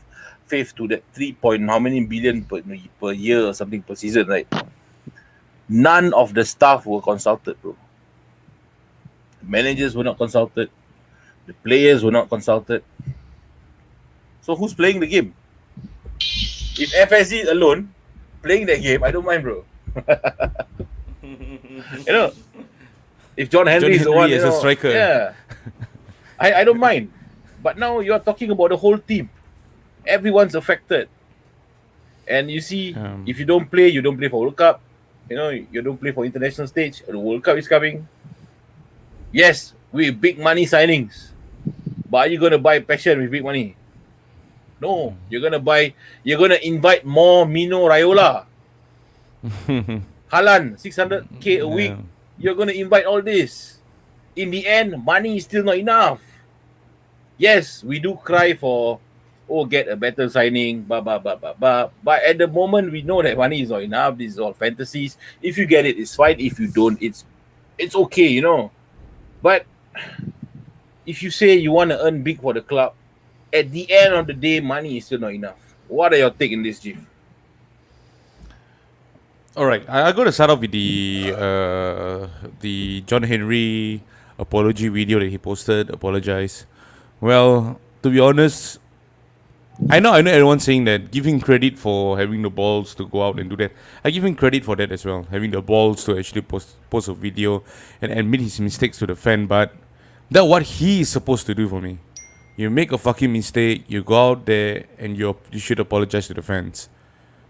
faith to that 3 point how many billion per year or something per season, right? None of the staff were consulted, bro. The managers were not consulted. The players were not consulted. So who's playing the game? If FSG is alone playing that game, I don't mind, bro. If John Henry is the one, as a striker. yeah, I don't mind. But now you are talking about the whole team. Everyone's affected. And you see, Um, if you don't play, you don't play for World Cup. You know, you don't play for international stage. The World Cup is coming. Yes, with big money signings. But are you gonna buy passion with big money? No, you're gonna invite more Mino Raiola, Halan, 600K a yeah. week. You're gonna invite all this. In the end, money is still not enough. Yes, we do cry for get a better signing, blah blah blah blah blah. But at the moment we know that money is not enough. This is all fantasies. If you get it, it's fine. If you don't, it's okay, you know. But if you say you want to earn big for the club, at the end of the day, money is still not enough. What are your take in this, Chief? All right, I got to start off with the John Henry apology video that he posted. Apologize. Well, to be honest, I know everyone's saying that, giving credit for having the balls to go out and do that. I give him credit for that as well, having the balls to actually post a video and admit his mistakes to the fan. But that's what he is supposed to do for me. You make a fucking mistake, you go out there and you should apologize to the fans.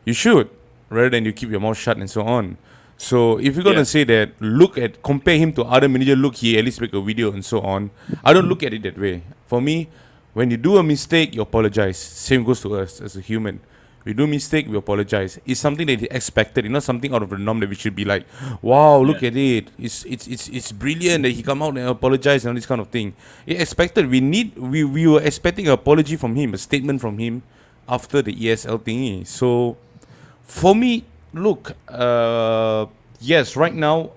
You should, rather than you keep your mouth shut and so on. So if you're gonna Yeah. say that, compare him to other manager, look, he at least make a video and so on. I don't look at it that way. For me, when you do a mistake, you apologize. Same goes to us as a human. We do mistake, we apologize. It's something that is expected. It's not something out of the norm that we should be like, wow, look Yeah. at it. It's brilliant that he come out and apologize and all this kind of thing. It's expected. We were expecting an apology from him, a statement from him after the ESL thingy. So for me, look, yes, right now,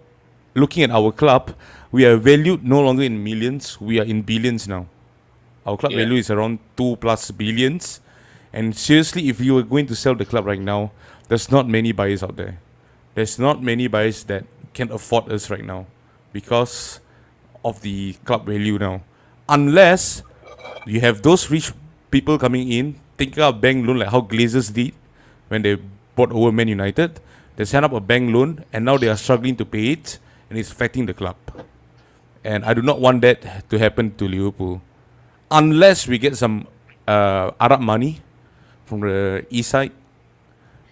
looking at our club, we are valued no longer in millions, we are in billions now. Our club Yeah. value is around 2+ billions. And seriously, if you were going to sell the club right now, there's not many buyers out there. There's not many buyers that can afford us right now because of the club value now. Unless you have those rich people coming in, taking out a bank loan like how Glazers did when they bought over Man United. They set up a bank loan and now they are struggling to pay it and it's affecting the club. And I do not want that to happen to Liverpool. Unless we get some Arab money from the east side,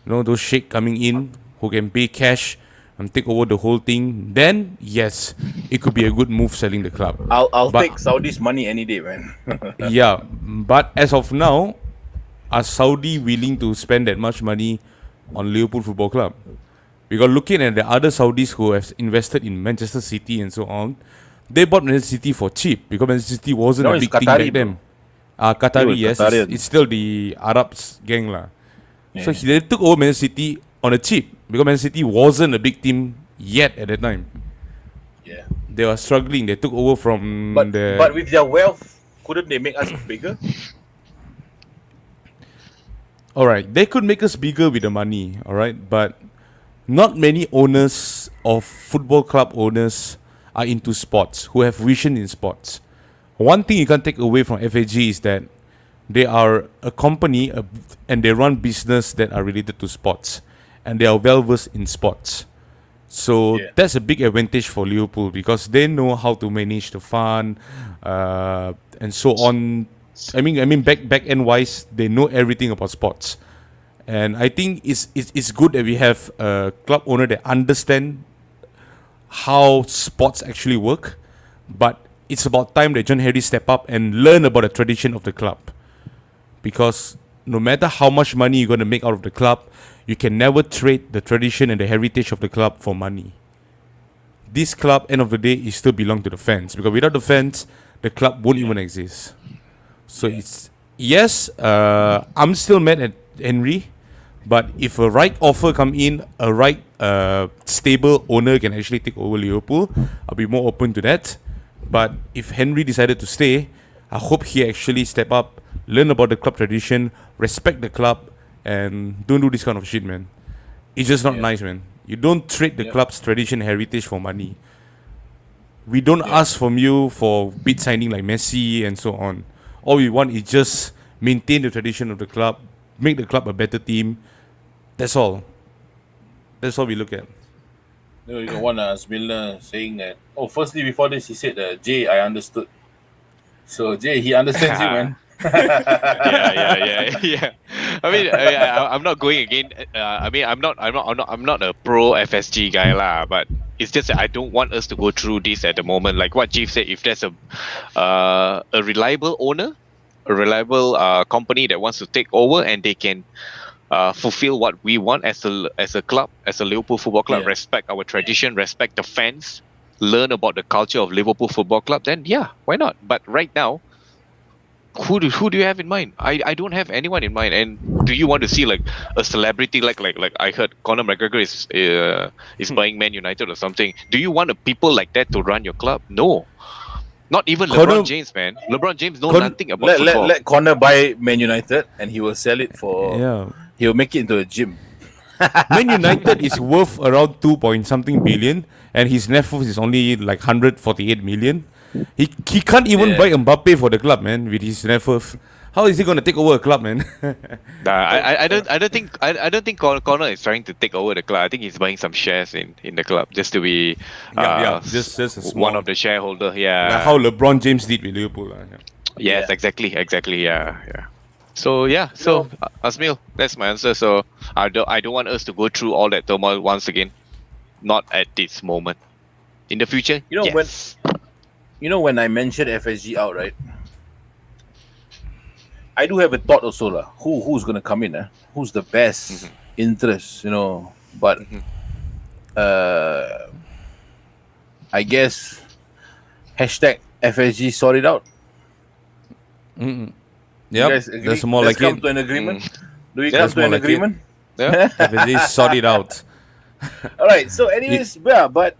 those sheikh coming in who can pay cash and take over the whole thing, then yes, it could be a good move selling the club. I'll But take Saudi's money any day, man. yeah, but as of now, are Saudi willing to spend that much money on Liverpool Football Club? Because looking at the other Saudis who have invested in Manchester City and so on, they bought Manchester City for cheap because Manchester City wasn't No, a it's big thing Qatari, back then. bro. Qatari, It yes, was it's, Qatarian. it's still the Arabs gang lah. So Yeah. they took over Manchester City on a cheap because Manchester City wasn't a big team yet at that time. Yeah. They were struggling. They took over from But the. but with their wealth, couldn't they make us bigger? All right, they could make us bigger with the money. All right, but not many owners of football club owners are into sports who have vision in sports. One thing you can't take away from FAG is that they are a company and they run business that are related to sports and they are well versed in sports. So Yeah. that's a big advantage for Liverpool because they know how to manage the fund and so on. I mean, back end wise, they know everything about sports, and I think it's good that we have a club owner that understand how sports actually work. But it's about time that John Harry step up and learn about the tradition of the club, because no matter how much money you're going to make out of the club, you can never trade the tradition and the heritage of the club for money. This club, end of the day, is still belong to the fans, because without the fans, the club won't even exist. So it's yes, I'm still mad at Henry, but if a right offer come in, a right stable owner can actually take over Liverpool, I'll be more open to that. But if Henry decided to stay, I hope he actually step up, learn about the club tradition, respect the club, and don't do this kind of shit, man. It's just not nice, man. You don't trade the club's tradition and heritage for money. We don't ask from you for bid signing like Messi and so on. All we want is just maintain the tradition of the club, make the club a better team. That's all. That's all we look at. You got one Milner saying that. Oh, firstly, before this, he said, "Jay, I understood." So Jay, he understands you, man. Yeah. I mean, I'm not going again. I mean, I'm not a pro FSG guy lah. But it's just that I don't want us to go through this at the moment. Like what Chief said, if there's a reliable owner, a reliable company that wants to take over, and they can fulfill what we want as a club, as a Liverpool Football Club, Yeah. respect our tradition, respect the fans, learn about the culture of Liverpool Football Club, then yeah, why not? But right now, who do you have in mind? I don't have anyone in mind. And do you want to see like a celebrity like I heard Conor McGregor is buying Man United or something? Do you want people like that to run your club? No, not even Conor- LeBron James, man. LeBron James know Con- nothing about football. Let Connor buy Man United and he will sell it for. Yeah. He will make it into a gym. Man United is worth around 2 point something billion, and his net worth is only like 148 million. He can't even Yeah. buy Mbappe for the club, man, with his net worth. How is he gonna take over a club, man? I don't think Connor is trying to take over the club. I think he's buying some shares in the club just to be just a small, one of the shareholder. Yeah. like how LeBron James did with Liverpool. Yeah. Yes, Yeah. exactly. Yeah. So Asmil, that's my answer. So I don't want us to go through all that turmoil once again. Not at this moment. In the future, You know, yes. when I mentioned FSG out, right? I do have a thought also lah. Who's gonna come in? Who's the best interest? But I guess hashtag FSG sort it out. Yep, You guys agree? that's more Let's like come it. to an agreement. Do we Yeah, come that's to more an like it. agreement? Yeah. If it is, sort it out. All right. So, anyways, yeah. But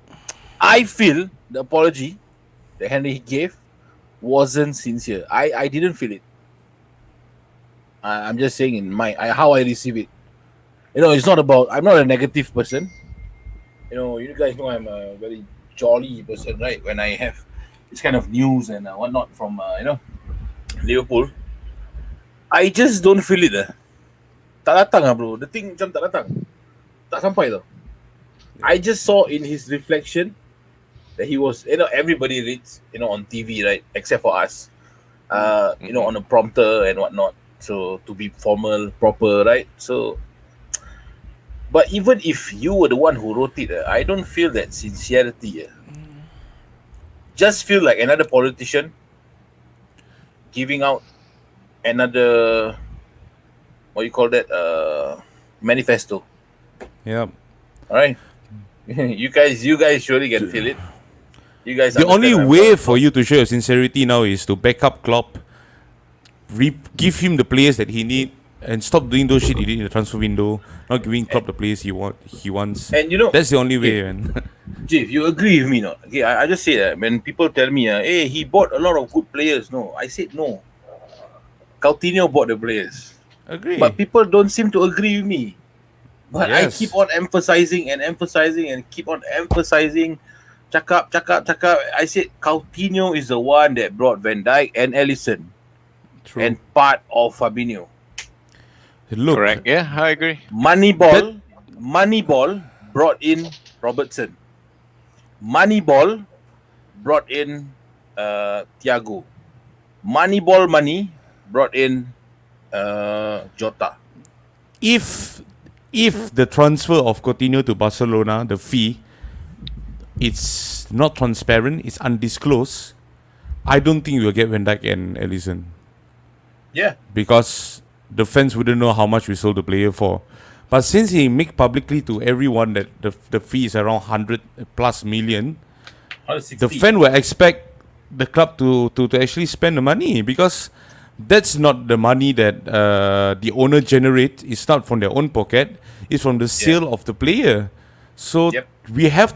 I feel the apology that Henry gave wasn't sincere. I didn't feel it. I'm just saying in how I receive it. It's not about. I'm not a negative person. You guys know I'm a very jolly person, right? When I have this kind of news and whatnot from Liverpool, I just don't feel it. Tak datang bro. The thing macam tak datang. Tak sampai tau. I just saw in his reflection that he was, everybody reads, on TV, right? Except for us. On a prompter and whatnot. So to be formal, proper, right? So, but even if you were the one who wrote it, I don't feel that sincerity. Just feel like another politician giving out another, what you call that, manifesto. Yep. All right. You guys surely can feel it. You guys. The only understand way what I'm for you to show your sincerity now is to back up Klopp, give him the players that he need, and stop doing those shit he did in the transfer window. Not giving Klopp the players he wants. And That's the only way, man. Chief, you agree with me, not? Okay, I just say that when people tell me, hey, he bought a lot of good players. No, I said no. Coutinho bought the players, Agree. but people don't seem to agree with me. But I Yes. keep on emphasizing and keep on emphasizing. Cakap. I said Coutinho is the one that brought Van Dijk and Alisson True. and part of Fabinho. Look, Correct. Yeah, I agree. Moneyball brought in Robertson. Moneyball brought in Thiago. Moneyball money brought in Jota. if the transfer of Coutinho to Barcelona, the fee, it's not transparent, it's undisclosed, I don't think we'll get Van Dijk and Alisson. Yeah. Because the fans wouldn't know how much we sold the player for. But since he make publicly to everyone that the fee is around 100 plus million, the fan will expect the club to actually spend the money, because that's not the money that the owner generates. It's not from their own pocket. It's from the sale of the player. So Yep. we have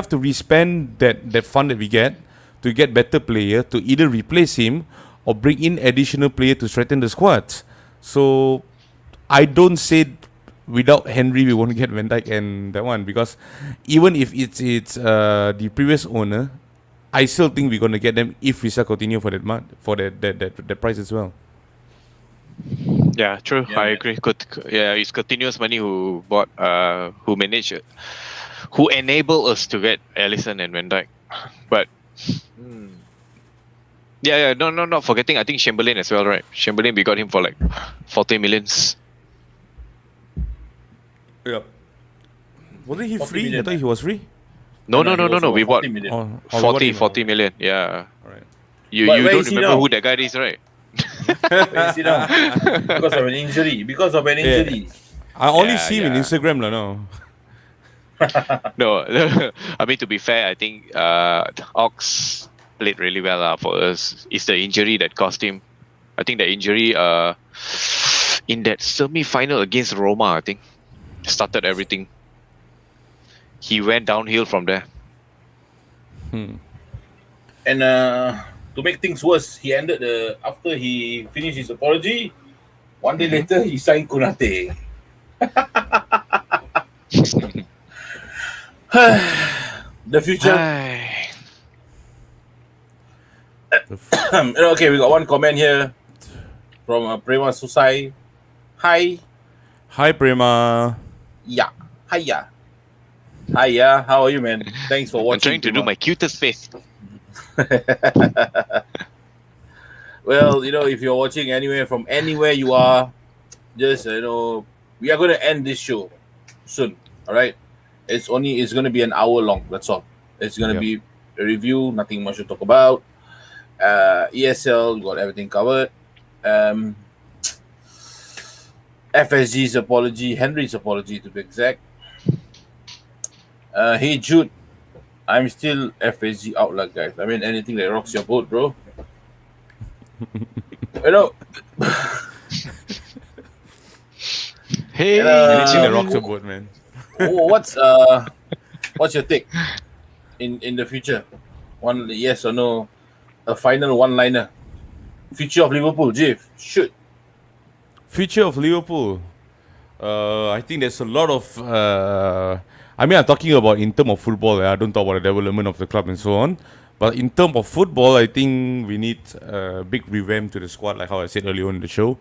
to respend that fund that we get to get better player, to either replace him or bring in additional player to strengthen the squad. So I don't say without Henry we won't get Van Dijk and that one, because even if it's the previous owner, I still think we're gonna get them if we sell Coutinho for that price as well. Yeah, true. Yeah, I man. agree. It's continuous money who bought, who managed it, who enabled us to get Alisson and Van Dijk. But Yeah, no, not forgetting. I think Chamberlain as well, right? Chamberlain, we got him for like 40 millions. Yeah. Wasn't he 40 free? I million, thought he was free. No, he was no. We bought 40 million. Oh, we bought 40, him. 40 million. Yeah. Alright. You But where don't is he remember now? who that guy is, right? Where is he now? Because of an injury. Because of an Yeah. injury. I only Yeah, see him in yeah. Instagram, lah. No. No, I mean, to be fair, I think Ox played really well for us. It's the injury that cost him. I think the injury in that semi-final against Roma, I think, started everything. He went downhill from there. And to make things worse, he ended after he finished his apology. One day later, he signed Konate. The future. Ai. Okay, we got one comment here from Prema Susai. Hi, Hi, Prema. yeah, hiya, hiya. How are you, man? Thanks for I'm watching. trying to do Prema. my cutest face. Well, if you're watching from anywhere you are, just we are going to end this show soon. All right, it's going to be an hour long. That's all. It's going to be a review. Nothing much to talk about. ESL got everything covered. FSG's apology, Henry's apology to be exact. Hey Jude, I'm still FSG outlet, guys. I mean, anything that rocks your boat, bro. Hey, Anything that rocks your boat, man. What's your take in the future? One yes or no? A final one-liner. Future of Liverpool, Jeff. Shoot. Future of Liverpool. I think there's a lot of. I mean, I'm talking about in terms of football. I don't talk about the development of the club and so on. But in terms of football, I think we need a big revamp to the squad, like how I said earlier on in the show.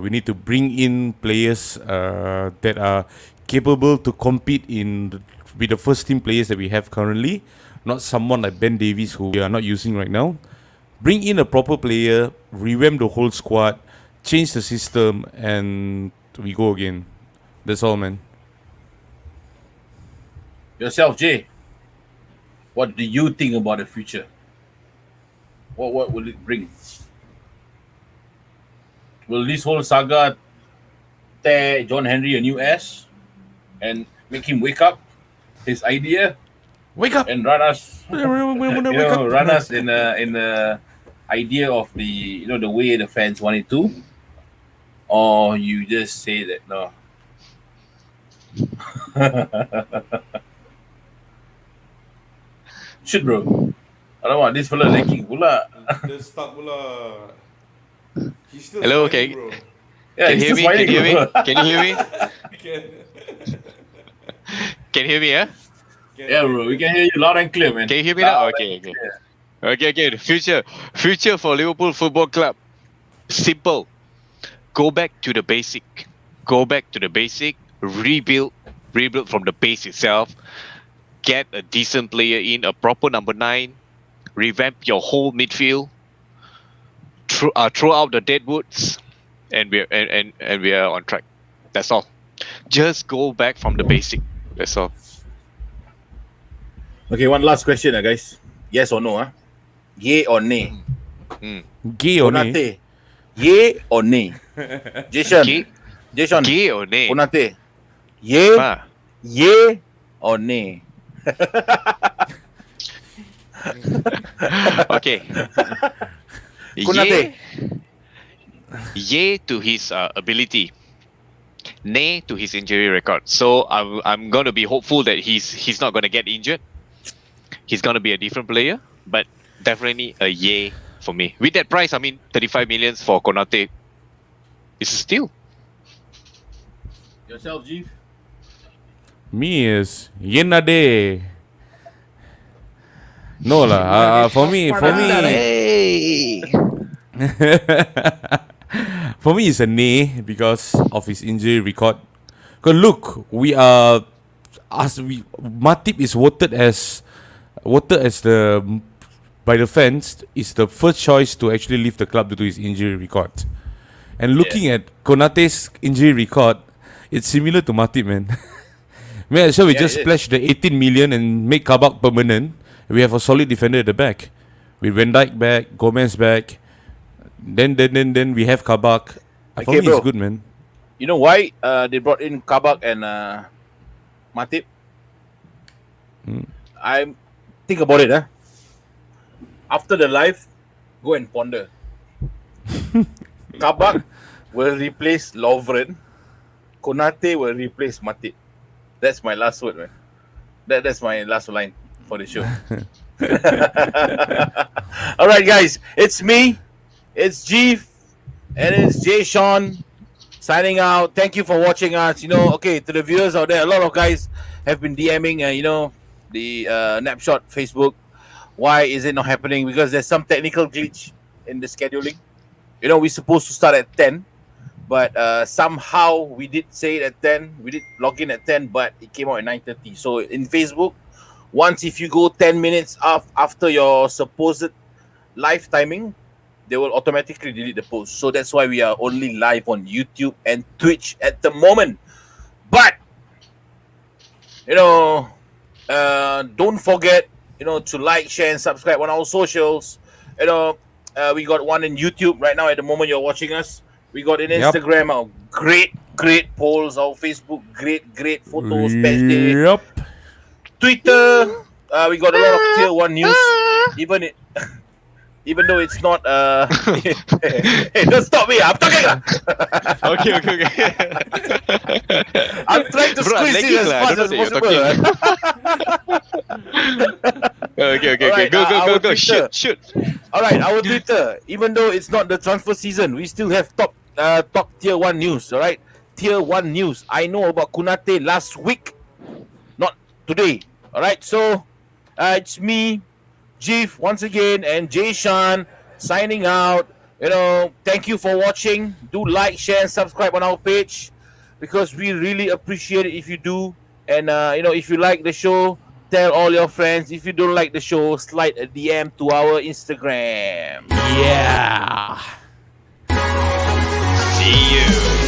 We need to bring in players that are capable to compete with the first team players that we have currently. Not someone like Ben Davies, who we are not using right now. Bring in a proper player, revamp the whole squad, change the system, and we go again. That's all, man. Yourself, Jay. What do you think about the future? What will it bring? Will this whole saga tear John Henry a new ass and make him wake up his idea Wake up! and run us, Wake up! run us in the idea of the way the fans want it to, or you just say that no? Shit, bro. Alamak, this fella lagging pula. Dia stuck pula. He's still Hello, smiling, okay. bro. Yeah, Can he's you hear me? still Can you hear me? smiling, bro. Can you hear me? Can. Can you hear me? Yeah. Yeah, bro, we can hear you loud and clear, man. Can you hear me now? Loud Okay, and okay. clear. Okay. The future for Liverpool Football Club. Simple. Go back to the basic. Go back to the basic. Rebuild from the base itself. Get a decent player in, a proper number 9. Revamp your whole midfield. Throw out the deadwoods, and we are on track. That's all. Just go back from the basic. That's all. Okay, one last question, guys. Yes or no? Yay or nay? Gay or nay? Konate. Yay or nay? Jason. Gay, Jason. gay or nay? Konate. Yay? Ah, Yay or nay? okay. Konate. Yay to his ability. Nay to his injury record. So I'm gonna be hopeful that he's not gonna get injured. He's gonna be a different player, but definitely a yay for me. With that price, I mean 35 millions for Konate. It's a steal. Yourself, Jeef? Me is Yenade. No lah. For me, Hey. for me, it's a nay because of his injury record. Cause look, Matip is voted as the by the fans is the first choice to actually leave the club due to his injury record. And looking at Konate's injury record, it's similar to Matip, man. May as well we just splash the 18 million and make Kabak permanent. We have a solid defender at the back. With Van Dijk back, Gomez back. Then we have Kabak. For me, it's good, man. You know why they brought in Kabak and Matip? I think about it. After the live, go and ponder. Kabak will replace Lovren. Konate will replace Matip. That's my last word, man. That's my last line for the show. All right, guys. It's me. It's Jeef. And it's Jay Sean signing out. Thank you for watching us. To the viewers out there, a lot of guys have been DMing, the Napshot Facebook. Why is it not happening? Because there's some technical glitch in the scheduling. We're supposed to start at 10, but somehow we did say it at 10. We did log in at 10, but it came out at 9:30. So in Facebook, once if you go 10 minutes after your supposed live timing, they will automatically delete the post. So that's why we are only live on YouTube and Twitch at the moment. But, don't forget, to like, share, and subscribe on our socials. We got one in YouTube right now at the moment you're watching us. We got in Instagram, our great polls. Our Facebook, great photos, best day. Yep. Twitter, we got a lot of tier 1 news. Even though it's not hey, don't stop me, I'm talking. Okay. I'm trying to squeeze it as fast as possible. Okay. Right, Go. Shoot. Alright, our Twitter, even though it's not the transfer season, we still have top tier 1 news. Alright, tier 1 news. I know about Konate last week, not today. Alright, so it's me, Jeef, once again, and Jay Sean signing out. Thank you for watching. Do like, share, and subscribe on our page because we really appreciate it if you do. And if you like the show, tell all your friends. If you don't like the show, slide a DM to our Instagram. Yeah. See you.